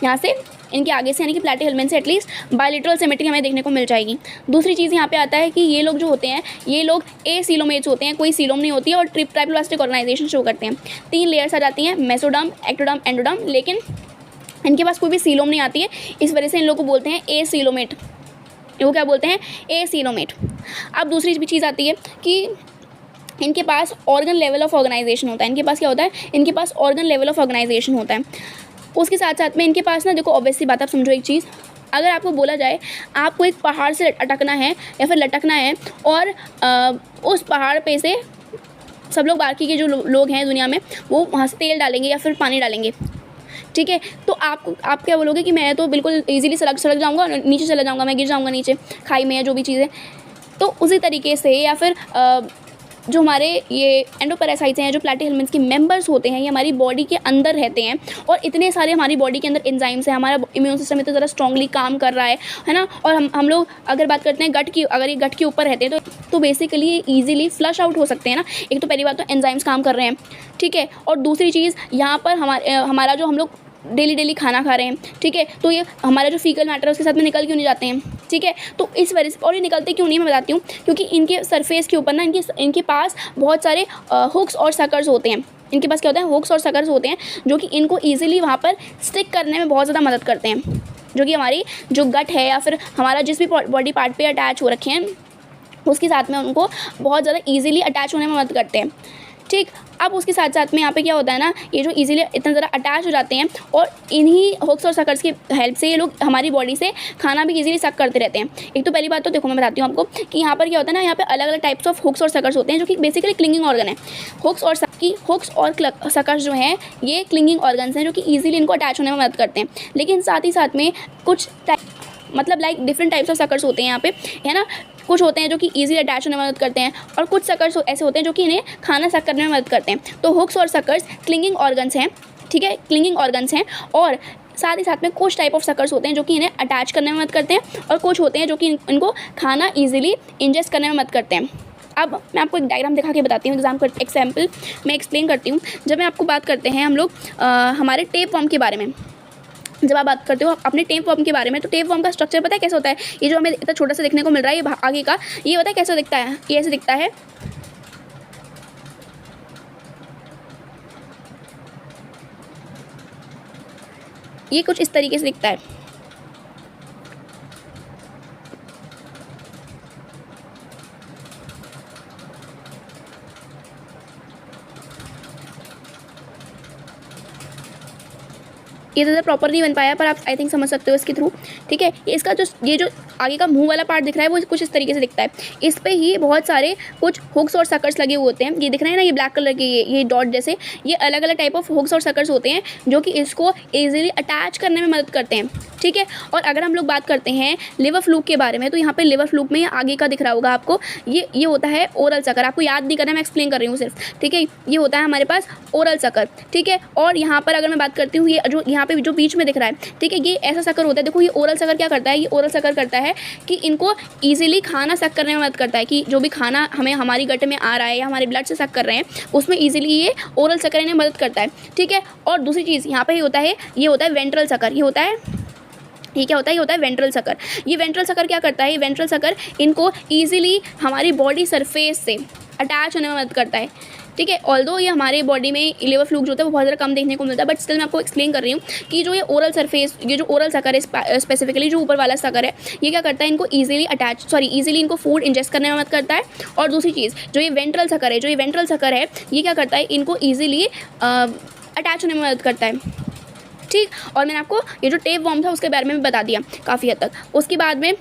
यहाँ से इनके आगे से यानी कि प्लैटीहेल्मिन्थ से एटलीस्ट बायलेटरल सिमेट्री हमें देखने को मिल जाएगी। दूसरी चीज़ यहाँ पे आता है कि ये लोग जो होते हैं ये लोग एसीलोमेट्स होते हैं, कोई सीलोम नहीं होती है और ट्राइप्लास्टिक ऑर्गेनाइजेशन शो करते हैं। 3 लेयर्स आ जाती हैं, मेसोडर्म, एक्टोडर्म, एंडोडर्म, लेकिन इनके पास कोई भी सीलोम नहीं आती है, इस वजह से इन लोगों को बोलते हैं एसीलोमेट। वो क्या बोलते हैं, एसीलोमेट। अब दूसरी भी चीज़ आती है कि इनके पास ऑर्गन लेवल ऑफ ऑर्गेनाइजेशन होता है। इनके पास क्या होता है, इनके पास ऑर्गन लेवल ऑफ ऑर्गेनाइजेशन होता है। उसके साथ साथ में इनके पास ना, देखो ऑब्वियसली बात, आप समझो एक चीज़, अगर आपको बोला जाए आपको एक पहाड़ से अटकना है या फिर लटकना है और उस पहाड़ पे से सब लोग बाकी के जो लोग हैं दुनिया में वो वहाँ से तेल डालेंगे या फिर पानी डालेंगे, ठीक है, तो आप क्या बोलोगे कि मैं तो बिल्कुल ईजिली सड़क जाऊँगा, नीचे चला जाऊँगा, मैं गिर जाऊँगा नीचे खाई में या जो भी चीज़ें। तो उसी तरीके से या फिर जो हमारे ये एंडोपैरासाइट्स हैं, जो प्लैटीहेल्मिन्थ्स के मेंबर्स होते हैं, ये हमारी बॉडी के अंदर रहते हैं और इतने सारे हमारी बॉडी के अंदर एंजाइम्स हैं, हमारा इम्यून सिस्टम इतना ज़्यादा स्ट्रांगली काम कर रहा है ना। और हम लोग अगर बात करते हैं गट की, अगर ये गट के ऊपर रहते हैं तो बेसिकली ये ईजिली फ्लश आउट हो सकते हैं ना। एक तो पहली बात तो एंजाइम्स काम कर रहे हैं, ठीक है, और दूसरी चीज़ यहाँ पर हमारा जो हम लोग डेली खाना खा रहे हैं, ठीक है, तो ये हमारा जो फीकल मैटर है उसके साथ में निकल क्यों नहीं जाते हैं, ठीक है। तो इस वजह से, और ये निकलते क्यों नहीं मैं बताती हूँ, क्योंकि इनके सरफेस के ऊपर ना इनके पास बहुत सारे हुक्स और सकर्स होते हैं। इनके पास क्या होता है, हुक्स और सकर्स होते हैं जो कि इनको ईजिली वहाँ पर स्टिक करने में बहुत ज़्यादा मदद करते हैं, जो कि हमारी जो गट है या फिर हमारा जिस भी बॉडी पार्ट पर अटैच हो रखे हैं उसके साथ में उनको बहुत ज़्यादा ईजिली अटैच होने में मदद करते हैं, ठीक। अब उसके साथ साथ में यहाँ पे क्या होता है ना, ये जो इजीली इतना ज़रा अटैच हो जाते हैं और इन्हीं हुक्स और सकर्स की हेल्प से ये लोग हमारी बॉडी से खाना भी इजीली सक करते रहते हैं। एक तो पहली बात तो देखो मैं बताती हूँ आपको कि यहाँ पर क्या होता है ना, यहाँ पे अलग अलग टाइप्स ऑफ हुक्स और सकर्स होते हैं जो कि बेसिकली क्लिंगिंग ऑर्गन है। हुक्स और सकर्स जो हैं ये क्लिंगिंग ऑर्गन्स हैं जो कि ईजिली इनको अटैच होने में मदद करते हैं। लेकिन साथ ही साथ में कुछ मतलब like different types of suckers होते हैं यहाँ पे, है ना। कुछ होते हैं जो कि ईजी अटैच होने में मदद करते हैं और कुछ सकर्स ऐसे होते हैं जो कि इन्हें खाना सक करने में मदद करते हैं। तो हुक्स और सकर्स क्लिंगिंग ऑर्गन्स हैं, ठीक है, क्लिंगिंग ऑर्गन्स हैं। और साथ ही साथ में कुछ टाइप ऑफ सकर्स होते हैं जो कि इन्हें अटैच करने में मदद करते हैं और कुछ होते हैं जो कि इनको खाना ईजिली इंजेस्ट करने में मदद करते हैं। अब मैं आपको एक डायग्राम दिखा के बताती हूँ, एग्जाम्पल मैं एक्सप्लेन करती हूँ। जब मैं आपको बात करते हैं हम लोग हमारे टेप वर्म के बारे में, जब आप बात करते हो अपने टेप वर्म के बारे में, तो टेप वर्म का स्ट्रक्चर पता है कैसे होता है। ये जो हमें इतना छोटा सा देखने को मिल रहा है ये आगे का, ये पता है कैसे दिखता है, ये ऐसे दिखता है। ये कुछ इस तरीके से दिखता है। ये ज़्यादा प्रॉपर नहीं बन पाया पर आप आई थिंक समझ सकते हो इसके थ्रू, ठीक है। इसका ये जो आगे का मुंह वाला पार्ट दिख रहा है वो कुछ इस तरीके से दिखता है। इस पे ही बहुत सारे कुछ हुक्स और सकर्स लगे हुए होते हैं। ये दिख रहे हैं ना, ये ब्लैक कलर के ये डॉट जैसे, ये अलग अलग टाइप ऑफ हुक्स और सकर्स होते हैं जो कि इसको ईजिली अटैच करने में मदद करते हैं, ठीक है। और अगर हम लोग बात करते हैं लिवर फ्लूक के बारे में, तो यहाँ पे लिवर फ्लूक में आगे का दिख रहा होगा आपको, ये होता है ओरल सकर। आपको याद नहीं करना, मैं एक्सप्लेन कर रही हूँ सिर्फ, ठीक है। ये होता है हमारे पास ओरल सकर, ठीक है। और यहाँ पर अगर मैं बात करती हूँ, ये जो यहाँ पे जो बीच में दिख रहा है, ठीक है, ये ऐसा सकर होता है। देखो ये ओरल सकर क्या करता है, ये ओरल सकर करता है कि इनको ईजिली खाना सक करने में मदद करता है, कि जो भी खाना हमें हमारी गट में आ रहा है या हमारे ब्लड से सक कर रहे हैं उसमें ईजिली ये ओरल सकर इन्हें मदद करता है, ठीक है। और दूसरी चीज़ यहाँ पे ये होता है वेंट्रल सकर। ये होता है वेंट्रल सकर। ये वेंट्रल सकर क्या करता है, ये वेंट्रल सकर इनको ईजिली हमारी बॉडी सरफेस से अटैच होने में मदद करता है, ठीक है। ऑल्दो ये हमारे बॉडी में लिवर फ्लूक जो होता है वो बहुत ज़्यादा कम देखने को मिलता है, बट स्टिल मैं आपको एक्सप्लेन कर रही हूँ कि जो ये ओरल सरफेस, ये जो ओरल सकर है स्पेसिफिकली जो ऊपर वाला सकर है, ये क्या करता है, इनको ईजिली इनको फूड इंजेस्ट करने में मदद करता है। और दूसरी चीज़ जो ये वेंट्रल सकर है, ये क्या करता है, इनको ईजिली अटैच होने में मदद करता है। ठीक, और मैंने आपको ये जो टेप वॉर्म था उसके बारे में भी बता दिया काफ़ी हद तक। उसके बाद में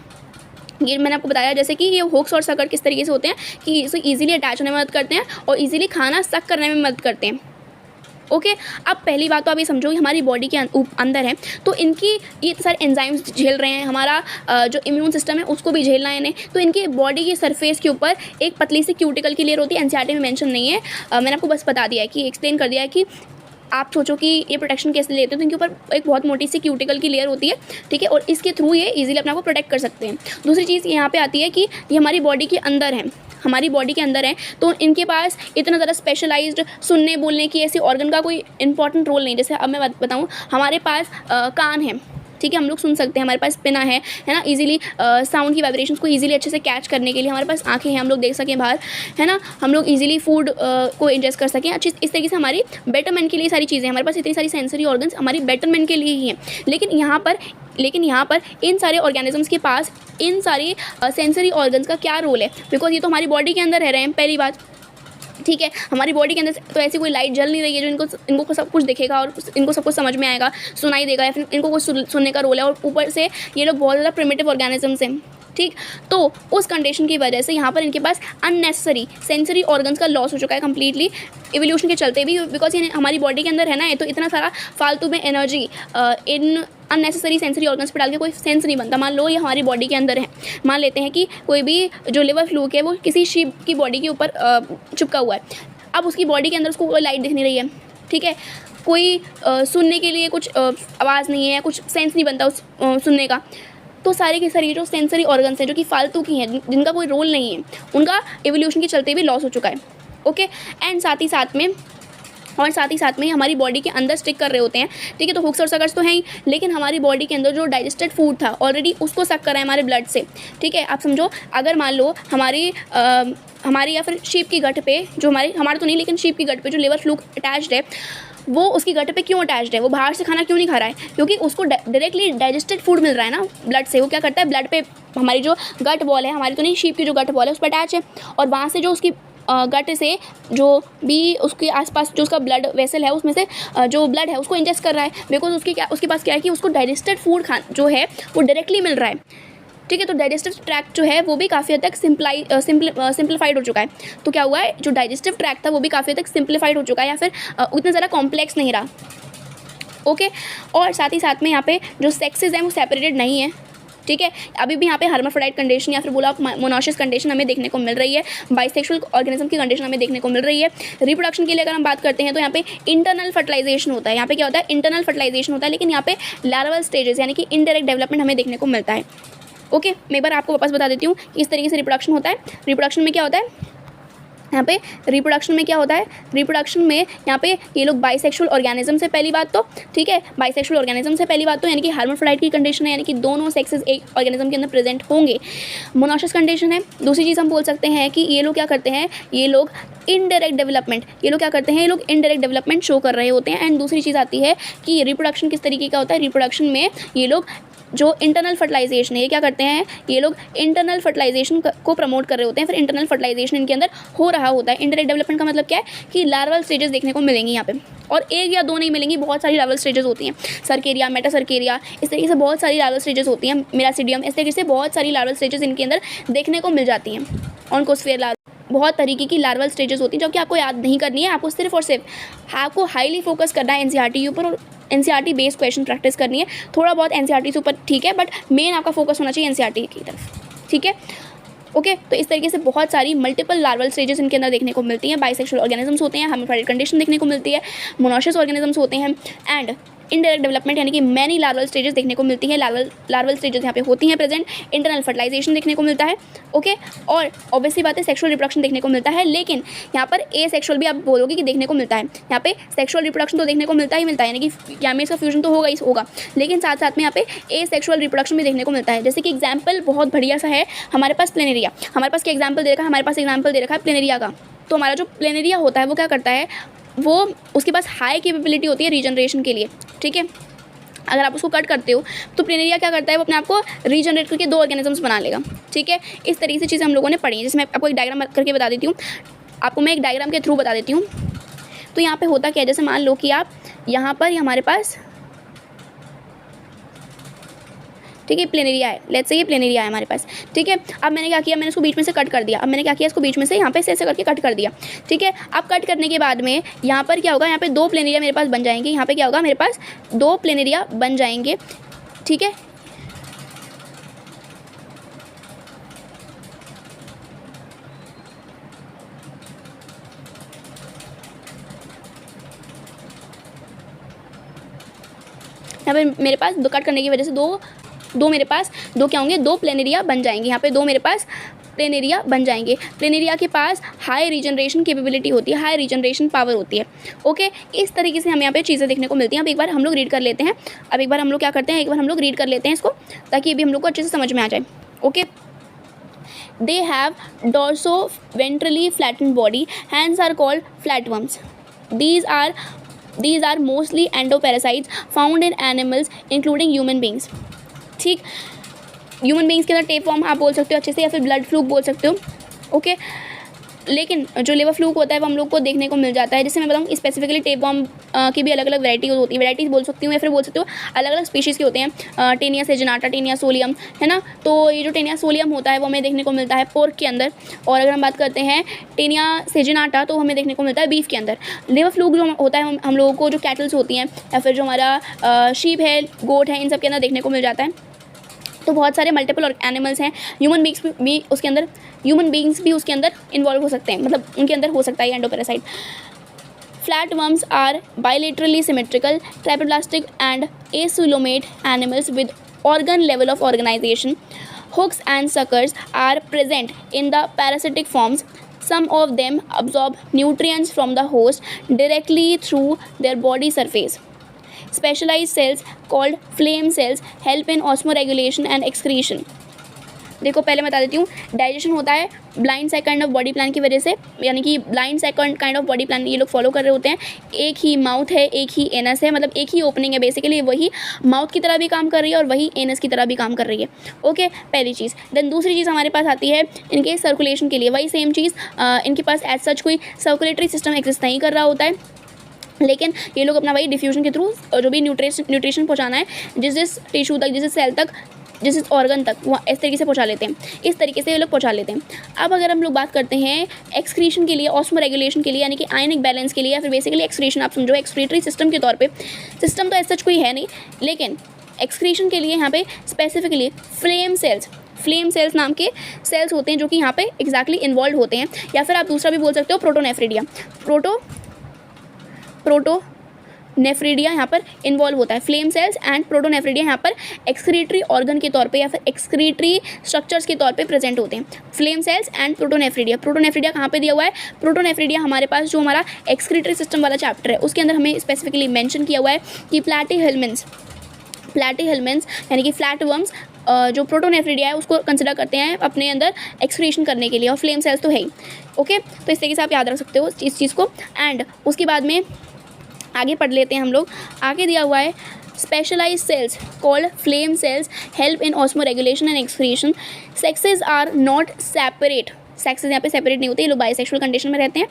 ये मैंने आपको बताया जैसे कि ये हुक्स और सकर किस तरीके से होते हैं कि इसे ईजिली अटैच होने में मदद करते हैं और ईजिली खाना सक करने में मदद करते हैं। ओके, अब पहली बात तो आप ये समझो कि हमारी बॉडी के अंदर है तो इनकी ये सारे एंजाइम्स झेल रहे हैं, हमारा जो इम्यून सिस्टम है उसको भी झेलना है इन्हें। तो इनके बॉडी की सरफेस के ऊपर एक पतली सी क्यूटिकल की लेयर होती है, एनसीईआरटी में मेंशन नहीं है, मैंने आपको बस बता दिया है कि एक्सप्लेन कर दिया है कि आप सोचो कि ये प्रोटेक्शन कैसे लेते हैं, तो इनके ऊपर एक बहुत मोटी सी क्यूटिकल की लेयर होती है, ठीक है, और इसके थ्रू ये इजीली अपने आप को प्रोटेक्ट कर सकते हैं। दूसरी चीज़ यहाँ पे आती है कि ये हमारी बॉडी के अंदर है, तो इनके पास इतना ज़्यादा स्पेशलाइज्ड सुनने बोलने की ऐसी ऑर्गन का कोई इंपॉर्टेंट रोल नहीं। जैसे अब मैं बताऊँ, हमारे पास कान है, ठीक है, हम लोग सुन सकते हैं, हमारे पास पिना है ना, इजीली साउंड की वाइब्रेशंस को इजीली अच्छे से कैच करने के लिए। हमारे पास आंखें हैं, हम लोग देख सकें बाहर, है ना, हम लोग इजीली फूड को इंजेस्ट कर सकें अच्छी। इस तरीके से हमारी बेटरमेंट के लिए सारी चीज़ें, हमारे पास इतनी सारी सेंसरी ऑर्गन्स हमारी बेटरमेंट के लिए ही हैं। लेकिन यहाँ पर इन सारे ऑर्गेनिजम्स के पास इन सारी सेंसरी ऑर्गन्स का क्या रोल है, बिकॉज ये तो हमारी बॉडी के अंदर रह रहे हैं, पहली बात, ठीक है। हमारी बॉडी के अंदर तो ऐसी कोई लाइट जल नहीं रही है जो इनको सब कुछ दिखेगा और इनको सब कुछ समझ में आएगा, सुनाई देगा, या फिर इनको कुछ सुनने का रोल है। और ऊपर से ये लोग बहुत ज़्यादा प्रिमिटिव ऑर्गेनिजम्स हैं, ठीक। तो उस कंडीशन की वजह से यहाँ पर इनके पास अननेसेसरी सेंसरी ऑर्गन्स का लॉस हो चुका है कम्प्लीटली इवोल्यूशन के चलते भी, बिकॉज ये हमारी बॉडी के अंदर है ना, तो इतना सारा फालतू में energy in unnecessary sensory organs पर डाल के कोई सेंस नहीं बनता। मान लो ये हमारी बॉडी के अंदर है, मान लेते हैं कि कोई भी जो लिवर फ्लूक है वो किसी शीप की बॉडी के ऊपर चिपका हुआ है। अब उसकी बॉडी के अंदर उसको कोई लाइट दिख नहीं रही है, ठीक है, कोई सुनने के लिए कुछ आवाज़ नहीं है, कुछ सेंस नहीं बनता उस सुनने का। तो सारे के सारे जो सेंसरी ऑर्गन्स हैं जो कि फालतू की हैं, जिनका कोई रोल नहीं है, उनका एवोल्यूशन के चलते भी लॉस हो चुका है। ओके, एंड साथ ही साथ में हमारी बॉडी के अंदर स्टिक कर रहे होते हैं, ठीक है। तो हुक्स और सकर्स तो हैं ही, लेकिन हमारी बॉडी के अंदर जो डाइजेस्टेड फूड था ऑलरेडी उसको सक कर रहा है हमारे ब्लड से, ठीक है। आप समझो, अगर मान लो हमारी या फिर शीप की गट पे जो हमारे तो नहीं, लेकिन शीप की गट पे जो लिवर फ्लूक अटैच्ड है, वो उसकी गट पे क्यों अटैच्ड है, वो बाहर से खाना क्यों नहीं खा रहा है, क्योंकि उसको डायरेक्टली डाइजेस्टेड फूड मिल रहा है ना ब्लड से। वो क्या करता है, ब्लड पे हमारी जो गट वॉल है, हमारी तो नहीं, शीप की जो गट वॉल है उस पर अटैच है, और वहाँ से जो उसकी गट से जो भी उसके आसपास जो उसका ब्लड वेसल है उसमें से जो ब्लड है उसको इंजेस्ट कर रहा है, बिकॉज उसके पास क्या है कि उसको डाइजेस्टेड फूड जो है वो डायरेक्टली मिल रहा है, ठीक है। तो डाइजेस्टिव ट्रैक्ट जो है वो भी काफ़ी हद तक सिंप्लीफाइड हो चुका है। तो क्या हुआ है, जो डाइजेस्टिव ट्रैक्ट था वो भी काफ़ी हद तक सिंप्लीफाइड हो चुका है, या फिर उतना ज़्यादा कॉम्प्लेक्स नहीं रहा। ओके, और साथ ही साथ में यहाँ पे जो सेक्सेस हैं वो सेपरेटेड नहीं है, ठीक है। अभी भी यहाँ पे हर्माफ्रोडाइट कंडीशन या फिर बोला मोनोसिस कंडीशन हमें देखने को मिल रही है, बाइसेक्सुअल ऑर्गेनिज्म की कंडीशन हमें देखने को मिल रही है। रिप्रोडक्शन के लिए अगर हम बात करते हैं तो यहाँ पे इंटरनल फर्टिलाइजेशन होता है, यहाँ पे क्या होता है, इंटरनल फर्टिलाइजेशन होता है, लेकिन यहाँ पे लार्वल स्टेजेस यानी कि इनडायरेक्ट डेवलपमेंट हमें देखने को मिलता है। ओके, मैं एक बार आपको वापस बता देती हूँ कि इस तरीके से रिप्रोडक्शन होता है। रिप्रोडक्शन में क्या होता है, यहाँ पे रिप्रोडक्शन में यहाँ पे ये लोग बाइसेक्सुअल ऑर्गेनिज्म से पहली बात तो, ठीक है, बाइसेक्सुअल ऑर्गेनिज्म से पहली बात तो, यानी कि हर्माफ्रोडाइट की कंडीशन है, यानी कि दोनों सेक्सेस एक ऑर्गेनिज्म के अंदर प्रेजेंट होंगे। मोनोसिस कंडीशन है। दूसरी चीज़ हम बोल सकते हैं कि ये लोग क्या करते हैं, ये लोग इनडायरेक्ट डेवलपमेंट शो कर रहे होते हैं। एंड दूसरी चीज़ आती है कि रिप्रोडक्शन किस तरीके का होता है, रिप्रोडक्शन में ये लोग जो इंटरनल फर्टिलाइजेशन है, ये क्या करते हैं, ये लोग इंटरनल फर्टिलाइजेशन को प्रमोट कर रहे होते हैं, फिर इंटरनल फर्टिलाइजेशन इनके अंदर हो रहा होता है। इंडायरेक्ट डेवलपमेंट का मतलब क्या है कि लार्वल स्टेजेस देखने को मिलेंगी यहाँ पे, और एक या दो नहीं मिलेंगी, बहुत सारी लार्वल स्टेजेस होती हैं। सर्केरिया, मेटासर्केरिया, इस तरीके से बहुत सारी लार्वल स्टेजेस होती हैं। मेरासिडियम, इस तरीके से बहुत सारी लार्वल स्टेजेस इनके अंदर देखने को मिल जाती हैं। ऑन्कोस्फेयर, बहुत तरीके की लार्वल स्टेजेस होती हैं, जो कि आपको याद नहीं करनी है, आपको सिर्फ और सिर्फ आपको हाईली फोकस करना है एनसीईआरटी के ऊपर, और एनसीईआरटी बेस्ड क्वेश्चन प्रैक्टिस करनी है। थोड़ा बहुत एनसीईआरटी से ऊपर ठीक है, बट मेन आपका फोकस होना चाहिए एनसीईआरटी की तरफ, ठीक है। ओके, तो इस तरीके से बहुत सारी मल्टीपल लार्वल स्टेजेस इनके अंदर देखने को मिलती हैं। बाइसेक्सुअल ऑर्गेनिजम्स होते हैं, हर्माफ्रोडाइट कंडीशन देखने को मिलती है, मोनोसिस ऑर्गेनिजम्स होते हैं, एंड इनडायरेक्ट डेवलपमेंट यानी कि मैनी लार्वल स्टेजेस देखने को मिलती है। लार्वल स्टेजेस यहाँ पे होती हैं प्रेजेंट। इंटरनल फर्टिलाइजेशन देखने को मिलता है, ओके, और ऑब्वियसली बात है सेक्सुअल रिप्रोडक्शन देखने को मिलता है। लेकिन यहाँ पर ए सेक्सुअल भी आप बोलोगे कि देखने को मिलता है, यहाँ पे सेक्सुअल रिप्रोडक्शन तो देखने को मिलता ही यानी कि गैमेट्स का फ्यूजन तो होगा ही होगा, लेकिन साथ साथ में यहाँ पे ए सेक्सुअल रिप्रोडक्शन भी देखने को मिलता है। जैसे कि एग्जाम्पल बहुत बढ़िया सा है हमारे पास प्लेनेरिया। हमारे पास क्या एग्जाम्पल दे रखा है, हमारे पास एग्जाम्पल दे रखा है प्लेनेरिया का, तो हमारा जो प्लेनेरिया होता है वो क्या करता है, वो उसके पास हाई कैपेबिलिटी होती है रीजनरेशन के लिए, ठीक है। अगर आप उसको कट करते हो तो प्लेनेरिया क्या करता है, वो अपने आप को रीजनरेट करके 2 ऑर्गेनिजम्स बना लेगा, ठीक है। इस तरीके से चीज़ें हम लोगों ने पढ़ी हैं, जिसमें आपको एक डायग्राम करके बता देती हूँ, आपको मैं एक डायग्राम के थ्रू बता देती हूँ। तो यहाँ पे होता क्या है, जैसे मान लो कि आप यहाँ पर हमारे पास, ठीक है, प्लेनेरिया है, लेट्स से ये प्लेनेरिया है हमारे पास, ठीक है। अब मैंने क्या किया, मैंने इसको बीच में से कट कर दिया। अब मैंने क्या किया, इसको बीच में से यहाँ पे ऐसे करके कट कर दिया, ठीक है। अब कट करने के बाद में यहाँ पर क्या होगा, यहाँ पे 2 प्लेनेरिया मेरे पास बन जाएंगे। यहाँ पे क्या होगा, मेरे पास 2 प्लेनेरिया बन जाएंगे, ठीक है। यहाँ पे मेरे पास कट करने की वजह से दो मेरे पास 2 क्या होंगे, 2 प्लेनेरिया बन जाएंगे। यहाँ पे 2 मेरे पास प्लेनेरिया बन जाएंगे। प्लेनेरिया के पास हाई रीजनरेशन कैपेबिलिटी होती है, हाई रीजनरेशन पावर होती है, ओके। इस तरीके से हमें यहाँ पे चीज़ें देखने को मिलती हैं। अब एक बार हम लोग रीड कर लेते हैं, अब एक बार हम लोग क्या करते हैं, एक बार हम लोग रीड कर लेते हैं इसको, ताकि ये भी हम लोग को अच्छे से समझ में आ जाए, okay. They have dorso-ventrally flattened body. Hands are called flatworms. These are mostly endoparasites found in animals including human beings. ठीक, ह्यूमन बींग्स के अंदर टेपवर्म आप बोल सकते हो अच्छे से, या फिर ब्लड फ्लूक बोल सकते हो, ओके। लेकिन जो लिवर फ्लूक होता है वो हम लोग को देखने को मिल जाता है। जैसे मैं बताऊँ स्पेसिफिकली टेपवर्म की भी अलग अलग वैरायटी होती है, वैरायटीज़ बोल सकती हूँ, या फिर बोल सकते हो अलग अलग स्पीशीज़ के होते हैं। टेनिया सेजनाटा, टेनिया सोलियम, है ना। तो ये जो टेनिया सोलियम होता है वो हमें देखने को मिलता है पोर्क के अंदर, और अगर हम बात करते हैं टेनिया सेजनाटा तो हमें देखने को मिलता है बीफ के अंदर। लिवर फ्लूक जो होता है हम लोगों को जो कैटल्स होती हैं, या फिर जो हमारा शीप है, गोट है, इन सब के अंदर देखने को मिल जाता है। तो बहुत सारे मल्टीपल एनिमल्स हैं, ह्यूमन बींग्स भी उसके अंदर, ह्यूमन बींग्स भी उसके अंदर इन्वॉल्व हो सकते हैं, मतलब उनके अंदर हो सकता है endoparasite. Flatworms are bilaterally symmetrical, triplastic and acoelomate animals with organ level of organization. Hooks and suckers are present in the parasitic forms. Some of them absorb nutrients from the host directly through their body surface. Specialized cells called flame cells help in osmoregulation and excretion. देखो पहले बता देती हूँ, digestion होता है blind second of body plan की वजह से, यानी कि blind second kind of body plan ये लोग फॉलो कर रहे होते हैं। एक ही माउथ है, एक ही एनस है, मतलब एक ही ओपनिंग है, बेसिकली वही माउथ की तरह भी काम कर रही है और वही एनस की तरह भी काम कर रही है, ओके, पहली चीज़। देन दूसरी चीज़ हमारे पास आती है इनके सर्कुलेशन के लिए, वही सेम चीज़, इनके पास एज सच कोई सर्कुलेटरी सिस्टम एग्जिस्ट नहीं कर रहा होता है, लेकिन ये लोग अपना वही डिफ्यूजन के थ्रू जो भी न्यूट्रिशन पहुँचाना है जिस टिश्यू तक, जिस सेल तक, जिस ऑर्गन तक, वो इस तरीके से पहुंचा लेते हैं, इस तरीके से ये लोग पहुंचा लेते हैं। अब अगर हम लोग बात करते हैं एक्सक्रीशन के लिए, ऑस्मो रेगुलेशन के लिए, यानी कि आयनिक बैलेंस के लिए, या फिर बेसिकली एक्सक्रीशन आप समझो एक्सक्रीटरी सिस्टम के तौर पे, सिस्टम तो ऐसा कोई है नहीं, लेकिन एक्सक्रीशन के लिए यहाँ पे स्पेसिफिकली फ्लेम सेल्स नाम के सेल्स होते हैं जो कि यहाँ पे एग्जैक्टली इन्वॉल्व होते हैं, या फिर आप दूसरा भी बोल सकते हो प्रोटोनेफ्रिडिया, प्रोटोनेफ्रिडिया यहाँ पर इन्वॉल्व होता है। फ्लेम सेल्स एंड प्रोटोनेफ्रिडिया यहाँ पर एक्सक्रीटरी ऑर्गन के तौर पे या फिर एक्सक्रीटरी स्ट्रक्चर्स के तौर पे प्रेजेंट होते हैं। फ्लेम सेल्स एंड प्रोटोनेफ्रिडिया कहाँ पे दिया हुआ है, प्रोटोनेफ्रिडिया हमारे पास जो हमारा एक्सक्रीटरी सिस्टम वाला चैप्टर है उसके अंदर हमें स्पेसिफिकली मेंशन किया हुआ है कि प्लैटीहेल्मिन्स यानी कि फ्लैटवर्म्स जो प्रोटोनेफ्रिडिया है उसको कंसिडर करते हैं अपने अंदर एक्सक्रीशन करने के लिए, और फ्लेम सेल्स तो है ही, ओके। तो इस तरीके से आप याद रख सकते हो इस चीज़ को। एंड उसके बाद में आगे पढ़ लेते हैं हम लोग, आगे दिया हुआ है specialise cells called flame cells help in osmoregulation and excretion. Sexes are not separate, sexes यहाँ पे सेपरेट नहीं होते, ये लोग बाइसेक्सुअल कंडीशन में रहते हैं।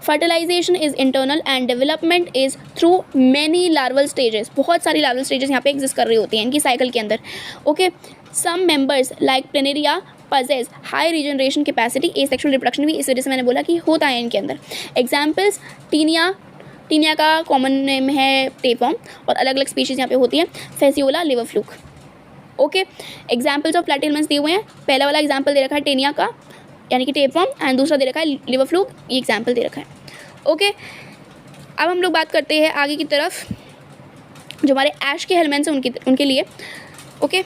Fertilisation is internal and development is through many larval stages, बहुत सारी लार्वल स्टेजेस यहाँ पे एग्जिस्ट कर रही होती हैं इनकी साइकिल के अंदर, okay. Some members like Planaria possess high regeneration capacity, asexual reproduction भी इस वजह से मैंने बोला कि होता है इनके अंदर। एग्जाम्पल्स टीनिया का कॉमन नेम है टेपवर्म, और अलग अलग स्पीशीज़ यहाँ पे होती हैं, fasciola, liver fluke, okay. Examples of platyhelminthes दिए हुए हैं, पहला वाला एग्जाम्पल दे रखा है टेनिया का यानी कि टेपवर्म, एंड दूसरा दे रखा है लिवर फ्लूक, ये एग्जाम्पल दे रखा है, ओके। अब हम लोग बात करते हैं आगे की तरफ, जो हमारे ऐश के हेलमेंट्स हैं उनके लिए, ओके।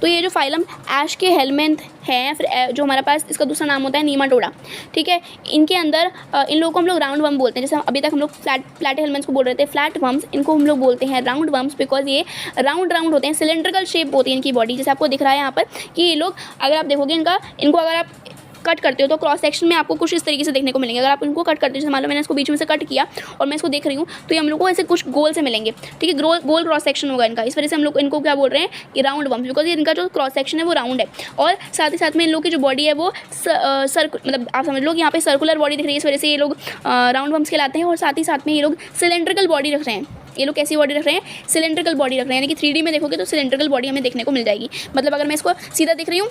तो ये जो फाइलम ऐश के हेलमेंथ है, फिर जो हमारे पास इसका दूसरा नाम होता है नीमाटोडा, ठीक है। इनके अंदर इन लोगों को हम लोग राउंड वर्म बोलते हैं, जैसे अभी तक हम लोग फ्लैट हेलमेंट्स को बोल रहे थे फ्लैट वर्म्स, इनको हम लोग बोलते हैं राउंड वर्म्स, बिकॉज ये राउंड होते हैं, सिलेंड्रिकल शेप होती है इनकी बॉडी, जैसे आपको दिख रहा है यहाँ पर कि ये लोग, अगर आप देखोगे इनको अगर आप कट करते हो तो क्रॉस सेक्शन में आपको कुछ इस तरीके से देखने को मिलेंगे। अगर आप इनको कट करते हो, जैसे मान लो मैंने इसको बीच में से कट किया और मैं इसको देख रही हूँ, तो ये हम लोग को ऐसे कुछ गोल से मिलेंगे, ठीक है, गोल क्रॉस सेक्शन होगा इनका। इस वजह से हम लोग इनको क्या बोल रहे हैं कि राउंड वर्म्स, बिकॉज इनका जो क्रॉस सेक्शन है वो राउंड है। और साथ ही साथ में इन लोग की जो बॉडी है वो मतलब आप समझ लो कि यहाँ पे सर्कुलर बॉडी दिख रही है, इस वजह से ये लोग राउंड वर्म्स कहलाते हैं। और साथ ही साथ में ये लोग सिलेंड्रिकल बॉडी रख रहे हैं। ये लोग कैसी बॉडी रख रहे हैं? सिलेंड्रिकल बॉडी रख रहे हैं, यानी कि 3D में देखोगे तो सिलेंड्रिकल बॉडी हमें देखने को मिल जाएगी। मतलब अगर मैं इसको सीधा दिख रही हूँ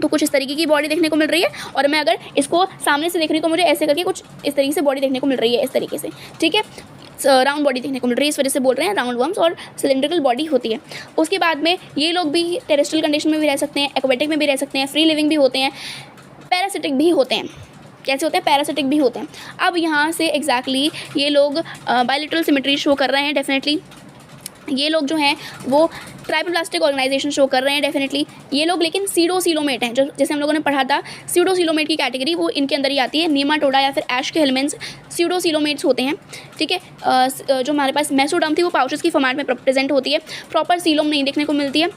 तो कुछ इस तरीके की बॉडी देखने को मिल रही है, और मैं अगर इसको सामने से देख रही हूँ तो मुझे ऐसे करके कुछ इस तरीके से बॉडी देखने को मिल रही है, इस तरीके से, ठीक है, राउंड बॉडी देखने को मिल रही है। इस वजह से बोल रहे हैं राउंड वर्म्स और सिलेंड्रिकल बॉडी होती है। उसके बाद में ये लोग भी टेरेस्ट्रियल कंडीशन में भी रह सकते हैं, एक्वेटिक में भी रह सकते हैं, फ्री लिविंग भी होते हैं, पैरासिटिक भी होते हैं। कैसे होते हैं? पैरासिटिक भी होते हैं। अब यहाँ से एग्जैक्टली ये लोग बायलैटरल सिमेट्री शो कर रहे हैं डेफिनेटली। ये लोग जो हैं वो ट्राइपोप्लास्टिक ऑर्गेनाइजेशन शो कर रहे हैं डेफिनेटली। ये लोग लेकिन सीडोसीलोमेट हैं, जो जैसे हम लोगों ने पढ़ा था सीडोसीलोमेट की कैटेगरी, वो इनके अंदर ही आती है। नीमाटोडा या फिर ऐश के हेलमेंट्स सीडोसीलोमेट्स होते हैं, ठीक है। जो हमारे पास मेसोडर्म थी वो पाउचेस की फॉर्मेट में प्रेजेंट होती है, प्रॉपर सीलोम नहीं देखने को मिलती है।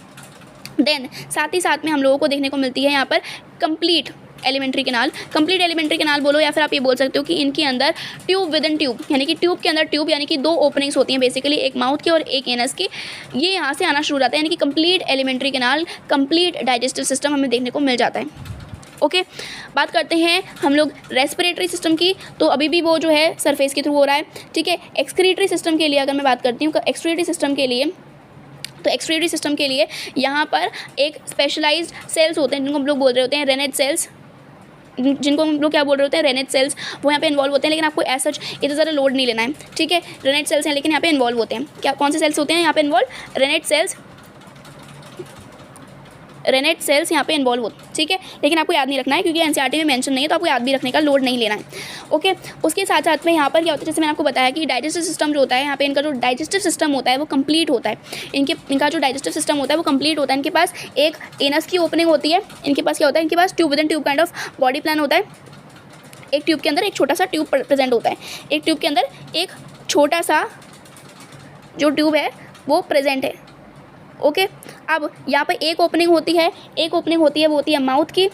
देन साथ ही साथ में हम लोगों को देखने को मिलती है यहाँ पर complete alimentary canal. Complete alimentary canal बोलो या फिर आप ये बोल सकते हो कि इनके अंदर ट्यूब विद इन ट्यूब, यानी कि ट्यूब के अंदर ट्यूब, यानी कि 2 ओपनिंग्स होती हैं बेसिकली, एक माउथ की और एक एनस की। ये यहाँ से आना शुरू हो जाता है, यानी कि complete alimentary canal, complete digestive system हमें देखने को मिल जाता है। ओके, बात करते हैं हम लोग रेस्पिरेटरी सिस्टम की। तो अभी भी वो जो है सरफेस के थ्रू हो रहा है, ठीक है। एक्सक्रीटरी सिस्टम के लिए अगर मैं बात करती हूँ, एक्सक्रीटरी सिस्टम के लिए, तो एक्सक्रीटरी सिस्टम के लिए यहाँ पर एक स्पेशलाइज्ड सेल्स होते हैं जिनको हम लोग बोल रहे होते हैं रेनेट सेल्स, जिनको हम लोग क्या बोल रहे होते हैं? Renette cells. वो यहाँ पे इन्वॉल्व होते हैं, लेकिन आपको ऐसा इतना ज़्यादा लोड नहीं लेना है, ठीक है। रेनेट सेल्स हैं लेकिन यहाँ पे इन्वॉल्व होते हैं। क्या कौन से सेल्स होते हैं यहाँ पे involve? Renette cells, renette cells यहाँ पे इन्वॉल्व होते हैं, ठीक है। लेकिन आपको याद नहीं रखना है क्योंकि एनसीईआरटी में मेंशन नहीं है, तो आपको याद भी रखने का लोड नहीं लेना है। ओके, उसके साथ साथ में यहाँ पर क्या होता है, जैसे मैंने आपको बताया कि डाइजेस्टिव सिस्टम जो होता है, यहाँ पे इनका जो डाइजेस्टिव सिस्टम होता है वो कंप्लीट होता है। इनका जो डाइजेस्टिव सिस्टम होता है वो कंप्लीट होता है। इनके पास एक एनस की ओपनिंग होती है। इनके पास क्या होता है? इनके पास tube within tube kind of body plan होता है। एक ट्यूब के अंदर एक छोटा सा ट्यूब प्रेजेंट होता है। एक ट्यूब के अंदर एक छोटा सा जो ट्यूब है वो प्रेजेंट है। ओके, अब यहाँ पे एक ओपनिंग होती है, वो होती है माउथ की,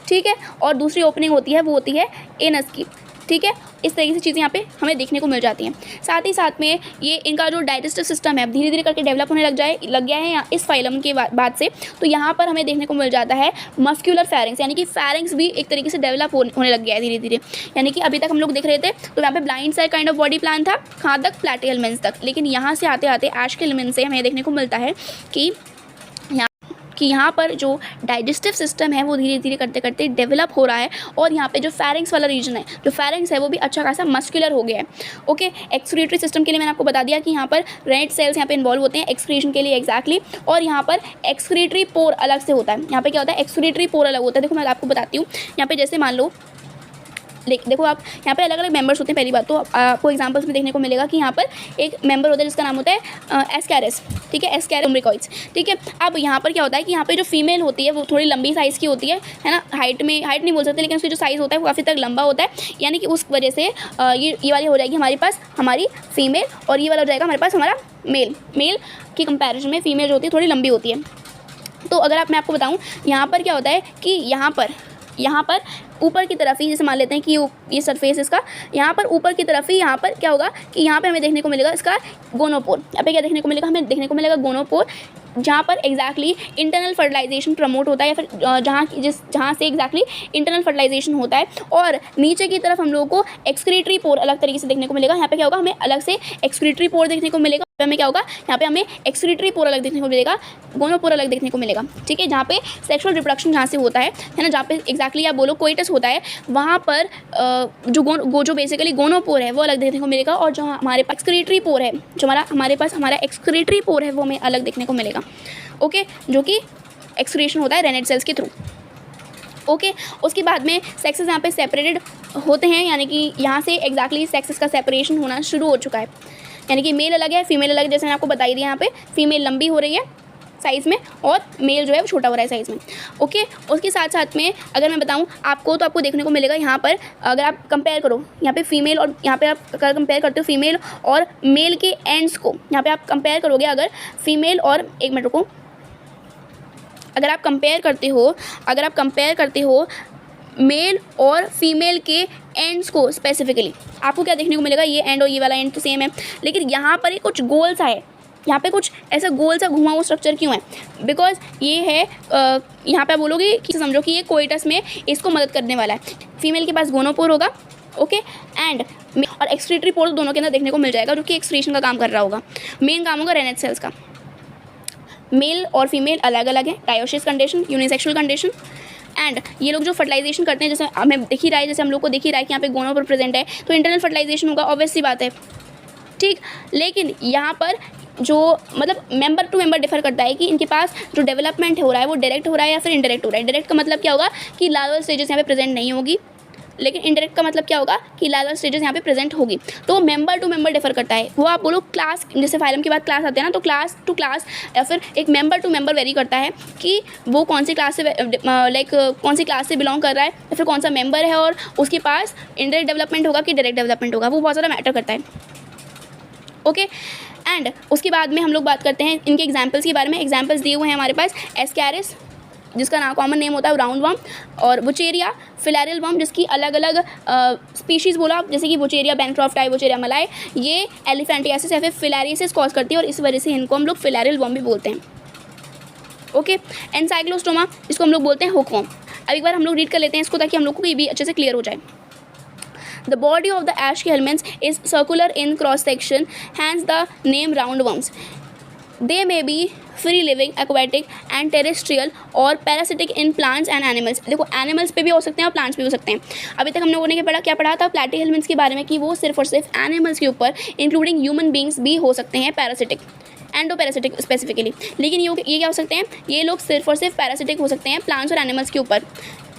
ठीक है, और दूसरी ओपनिंग होती है वो होती है एनस की, ठीक है। इस तरीके से चीज़ें यहाँ पे हमें देखने को मिल जाती हैं। साथ ही साथ में ये इनका जो डाइजेस्टिव सिस्टम है धीरे धीरे करके डेवलप होने लग गया है इस फाइलम के बाद से। तो यहाँ पर हमें देखने को मिल जाता है मस्क्यूलर फेरिंग्स, यानी कि फेरिंग्स भी एक तरीके से डेवलप होने लग गया है धीरे धीरे। यानी कि अभी तक हम लोग देख रहे थे तो यहाँ पे blind side kind of body plan था, कहाँ तक? प्लैटीहेलमिन्थ्स तक। लेकिन यहाँ से आते आते एशकेलमिन्थ्स से हमें देखने को मिलता है कि यहाँ पर जो डाइजेस्टिव सिस्टम है वो धीरे धीरे करते करते डेवलप हो रहा है, और यहाँ पे जो फेरिंग्स वाला रीजन है, जो फेरिंग्स है वो भी अच्छा खासा मस्कुलर हो गया है। ओके, एक्सक्रीटरी सिस्टम के लिए मैंने आपको बता दिया कि यहाँ पर रेड सेल्स यहाँ पे इन्वॉल्व होते हैं एक्सक्रीशन के लिए एग्जैक्टली। और यहाँ पर एक्सक्रीटरी पोर अलग से होता है। यहाँ पे क्या होता है? एक्सक्रीटरी पोर अलग होता है। देखो मैं आपको बताती हूँ, यहाँ पे जैसे मान लो देखो आप यहाँ पे अलग अलग मेंबर्स होते हैं। पहली बात तो आपको एग्जांपल्स में देखने को मिलेगा कि यहाँ पर एक मेंबर होता है जिसका नाम होता है एस्कैरिस, ठीक है, एस्कैरिस उम्ब्रिकॉइड्स, ठीक है। अब यहाँ पर क्या होता है कि यहाँ पे जो फीमेल होती है वो थोड़ी लंबी साइज़ की होती है ना, हाइट नहीं बोल सकते, लेकिन उसकी जो साइज़ होता है वो काफ़ी तक लंबा होता है। यानी कि उस वजह से ये वाली हो जाएगी हमारे पास हमारी फीमेल, और ये वाला हो जाएगा हमारे पास हमारा मेल की कंपेरिजन में फीमेल जो होती है थोड़ी लंबी होती है। तो अगर मैं आपको बताऊँ यहाँ पर क्या होता है कि यहाँ पर ऊपर की तरफ ही, जैसे मान लेते हैं कि ये सरफेस इसका यहाँ पर ऊपर की तरफ ही, यहाँ पर क्या होगा कि यहाँ पे हमें देखने को मिलेगा इसका गोनोपोर। यहाँ पे क्या देखने को मिलेगा? हमें देखने को मिलेगा गोनोपोर, जहाँ पर एग्जैक्टली इंटरनल फर्टिलाइजेशन प्रमोट होता है, या फिर जहाँ से एग्जैक्टली इंटरनल फर्टिलाइजेशन होता है। और नीचे की तरफ हम लोगों को एक्सक्रीटरी पोर अलग तरीके से देखने को मिलेगा। यहाँ पे क्या होगा? हमें अलग से एक्सक्रीटरी पोर देखने को मिलेगा। हमें क्या होगा? यहाँ पे हमें एक्सक्रीटरी पोर अलग देखने को मिलेगा, गोनोपोर अलग देखने को मिलेगा, ठीक है। जहाँ पे सेक्सुअल रिप्रोडक्शन जहाँ से होता है ना, जहाँ पे एग्जैक्टली आप बोलो कोइटस होता है, वहाँ पर जो बेसिकली गोनोपोर है वो अलग देखने को मिलेगा। और जो हमारे पास एक्सक्रीटरी पोर है, जो हमारा एक्सक्रीटरी पोर है वो हमें अलग देखने को मिलेगा। ओके, जो कि एक्सक्रीशन होता है रेनेट सेल्स के थ्रू। ओके, उसके बाद में सेक्सेस यहाँ पे सेपरेटेड होते हैं, यानी कि यहाँ से एग्जैक्टली सेक्सेस का सेपरेशन होना शुरू हो चुका है। यानी कि मेल अलग है, फीमेल अलग है। जैसे मैंने आपको बताई दिया, यहाँ पे फीमेल लंबी हो रही है साइज़ में और मेल जो है वो छोटा हो रहा है साइज़ में। ओके, उसके साथ साथ में अगर मैं बताऊँ आपको, तो आपको देखने को मिलेगा यहाँ पर, अगर आप कंपेयर करो यहाँ पे फीमेल और यहाँ पे आप अगर कंपेयर करते हो फीमेल और मेल के एंड्स को, यहाँ पे आप कंपेयर करोगे अगर फीमेल और, एक मिनट रुको, अगर आप कंपेयर करते हो मेल और फीमेल के एंड्स को स्पेसिफिकली, आपको क्या देखने को मिलेगा, ये एंड और ये वाला एंड तो सेम है, लेकिन यहाँ पर कुछ गोल सा है, यहाँ पे कुछ ऐसा गोल सा घुमा हुआ स्ट्रक्चर क्यों है? बिकॉज ये है यहाँ पे बोलोगे कि समझो कि ये कोइटस में इसको मदद करने वाला है। फीमेल के पास गोनोपोर होगा, ओके, एंड और एक्सक्रीटरी पोर दोनों के अंदर देखने को मिल जाएगा, जो कि एक्सक्रीशन का काम कर रहा होगा। मेन काम होगा रेनेट सेल्स का। मेल और फीमेल अलग अलग है, डायोसिस कंडीशन, यूनिसेक्सुअल कंडीशन, एंड ये लोग जो फर्टिलाइजेशन करते हैं, जैसे हमें दिख ही रहा है, जैसे हम लोग को दिख ही रहा है कि यहाँ पे गोनोपोर प्रेजेंट है, तो इंटरनल फर्टिलाइजेशन होगा, ऑब्वियस सी बात है, ठीक। लेकिन यहाँ पर जो मतलब मेंबर टू मेंबर डिफर करता है कि इनके पास जो डेवलपमेंट हो रहा है वो डायरेक्ट हो रहा है या फिर इनडायरेक्ट हो रहा है। डायरेक्ट का मतलब क्या होगा कि लार्वल स्टेजेस यहाँ पे प्रेजेंट नहीं होगी, लेकिन इनडायरेक्ट का मतलब क्या होगा कि लार्वल स्टेजेस यहाँ पे प्रेजेंट होगी। तो मेंबर टू मेंबर डिफर करता है। वो आप बोलो क्लास, जैसे फाइलम के बाद क्लास आते हैं ना, तो क्लास टू क्लास या फिर एक मेंबर टू मेंबर वेरी करता है कि वो कौन सी क्लास से कौन सी क्लास से बिलोंग कर रहा है या फिर कौन सा मेंबर है और उसके पास इनडायरेक्ट डेवलपमेंट होगा कि डायरेक्ट डेवलपमेंट होगा, वो बहुत ज़्यादा मैटर करता है, ओके। एंड उसके बाद में हम लोग बात करते हैं इनके एग्जाम्पल्स के बारे में। एग्जाम्पल्स दिए हुए हैं हमारे पास, एस्कैरिस जिसका नाम कॉमन नेम होता है राउंड वर्म, और बुचेरिया फिलैरियल वर्म जिसकी अलग अलग स्पीशीज़ बोला, जैसे कि बुचेरिया बैनक्रॉफ्ट, बुचेरिया मलाय, ये एलिफेंटियासिस या फिर फिलैरियसिस कॉज करती है और इस वजह से इनको हम लोग फिलैरियल वर्म भी बोलते हैं, ओके। एनसाइक्लोस्टोमा जिसको हम लोग बोलते हैं हुकवर्म। अब एक बार हम लोग रीड कर लेते हैं इसको ताकि हम लोग को ये भी अच्छे से क्लियर हो जाए। The body of the Aschelminthes is circular in cross section, hence the name roundworms. They may be free living, aquatic and terrestrial or parasitic in plants and animals. देखो एनिमल्स पे भी हो सकते हैं और प्लांट्स पे भी हो सकते हैं। अभी तक हम लोगों ने क्या पढ़ा था प्लैटीहेल्मिन्थ्स के बारे में कि वो सिर्फ और सिर्फ एनिमल्स के ऊपर इंक्लूडिंग ह्यूमन बींग्स भी हो सकते हैं पैरासिटिक, एंडोपैरासिटिक स्पेसिफिकली। लेकिन ये क्या हो सकते हैं, ये लोग सिर्फ और सिर्फ पैरासिटिक हो सकते हैं प्लांट्स और एनिमल्स के ऊपर,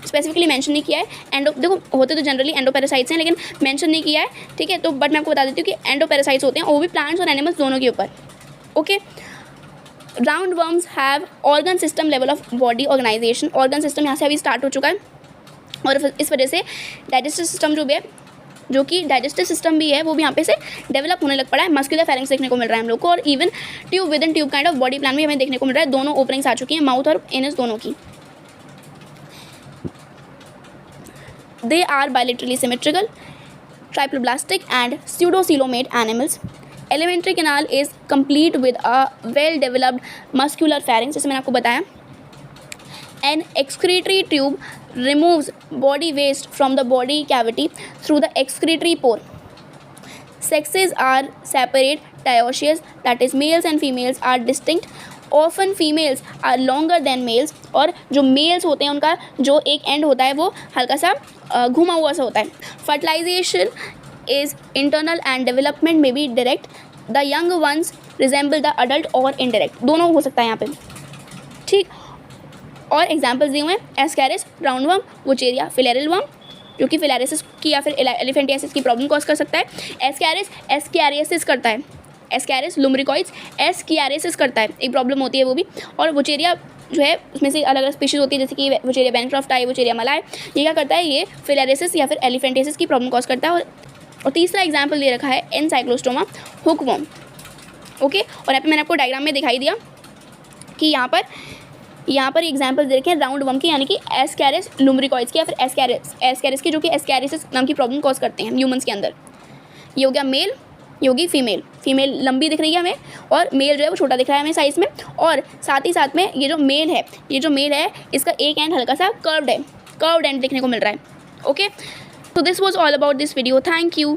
स्पेसिफिकली मेंशन नहीं किया है। देखो होते तो जनरली एंडोपैरासाइट्स हैं लेकिन मेंशन नहीं किया है, ठीक है। तो बट मैं आपको बता देती हूँ कि एंडोपैरासाइट्स होते हैं, वो भी प्लांट्स और एनिमल्स दोनों के ऊपर, okay. Round worms have organ system level of body organisation. Organ system यहाँ से अभी स्टार्ट हो चुका है और इस वजह से डाइजेस्टिव सिस्टम जो भी है, जो कि डाइजेस्टिव सिस्टम भी है, वो भी यहाँ पे से डेवलप होने लग पड़ा है। मस्कुलर फेरेंक्स देखने को मिल रहा है हम लोग को, और even tube within tube kind of body plan भी हमें देखने को मिल रहा है। दोनों ओपनिंग्स आ चुकी हैं, माउथ और एनस दोनों की। They are bilaterally symmetrical, triploblastic and pseudocoelomate animals. Alimentary canal is complete with a well-developed muscular pharynx, जैसे मैंने आपको बताया. An excretory tube removes body waste from the body cavity through the excretory pore. Sexes are separate, dioecious, that is males and females are distinct. Often females are longer than males, और जो mails होते हैं उनका जो एक and होता है वो हल्का सा घुमा हुआ सा होता है. Fertilization is internal and development में be direct. The young ones resemble the adult और इनडायरेक्ट, दोनों हो सकता है यहाँ पे, ठीक. और एग्जाम्पल्स दिए हुए हैं एस्कैरिस, राउंडवर्म, वुचेरिया, फिलैरियल वर्म जो कि फिलैरियसिस की या फिर एलिफेंटियासिस की प्रॉब्लम कॉज कर सकता है. एस्कैरिस एस्कैरियसिस करता है. एस्कैरिस लुम्ब्रिकॉइड्स एस्कियारिसिस करता है, एक प्रॉब्लम होती है वो भी. और वुचेरिया जो है उसमें से अलग अलग स्पीशीज़ होती है, जैसे कि वुचेरिया बैनक्रॉफ्ट आई, वुचेरिया मलाय. ये क्या करता है, ये फिलैरियसिस या फिर एलिफेंटियासिस की प्रॉब्लम कॉज करता है. और तीसरा एग्जाम्पल दे रखा है एनसाइक्लोस्टोमा हुकवर्म, ओके. और यहाँ पे मैंने आपको डायग्राम में दिखाई दिया कि यहाँ पर एग्जाम्पल दे रखे हैं राउंड वर्म के, यानी कि एस्कैरिस लुम्ब्रिकॉइड्स के या फिर एस्कैरिस के, जो कि एस्कैरिसिस नाम की प्रॉब्लम कॉज करते हैं ह्यूमंस के अंदर. ये हो गया मेल, ये होगी फीमेल लंबी दिख रही है हमें और मेल जो है वो छोटा दिख रहा है हमें साइज़ में. और साथ ही साथ में ये जो मेल है इसका एक एंड हल्का सा कर्व्ड एंड देखने को मिल रहा है, okay. So this was all about this video. Thank you.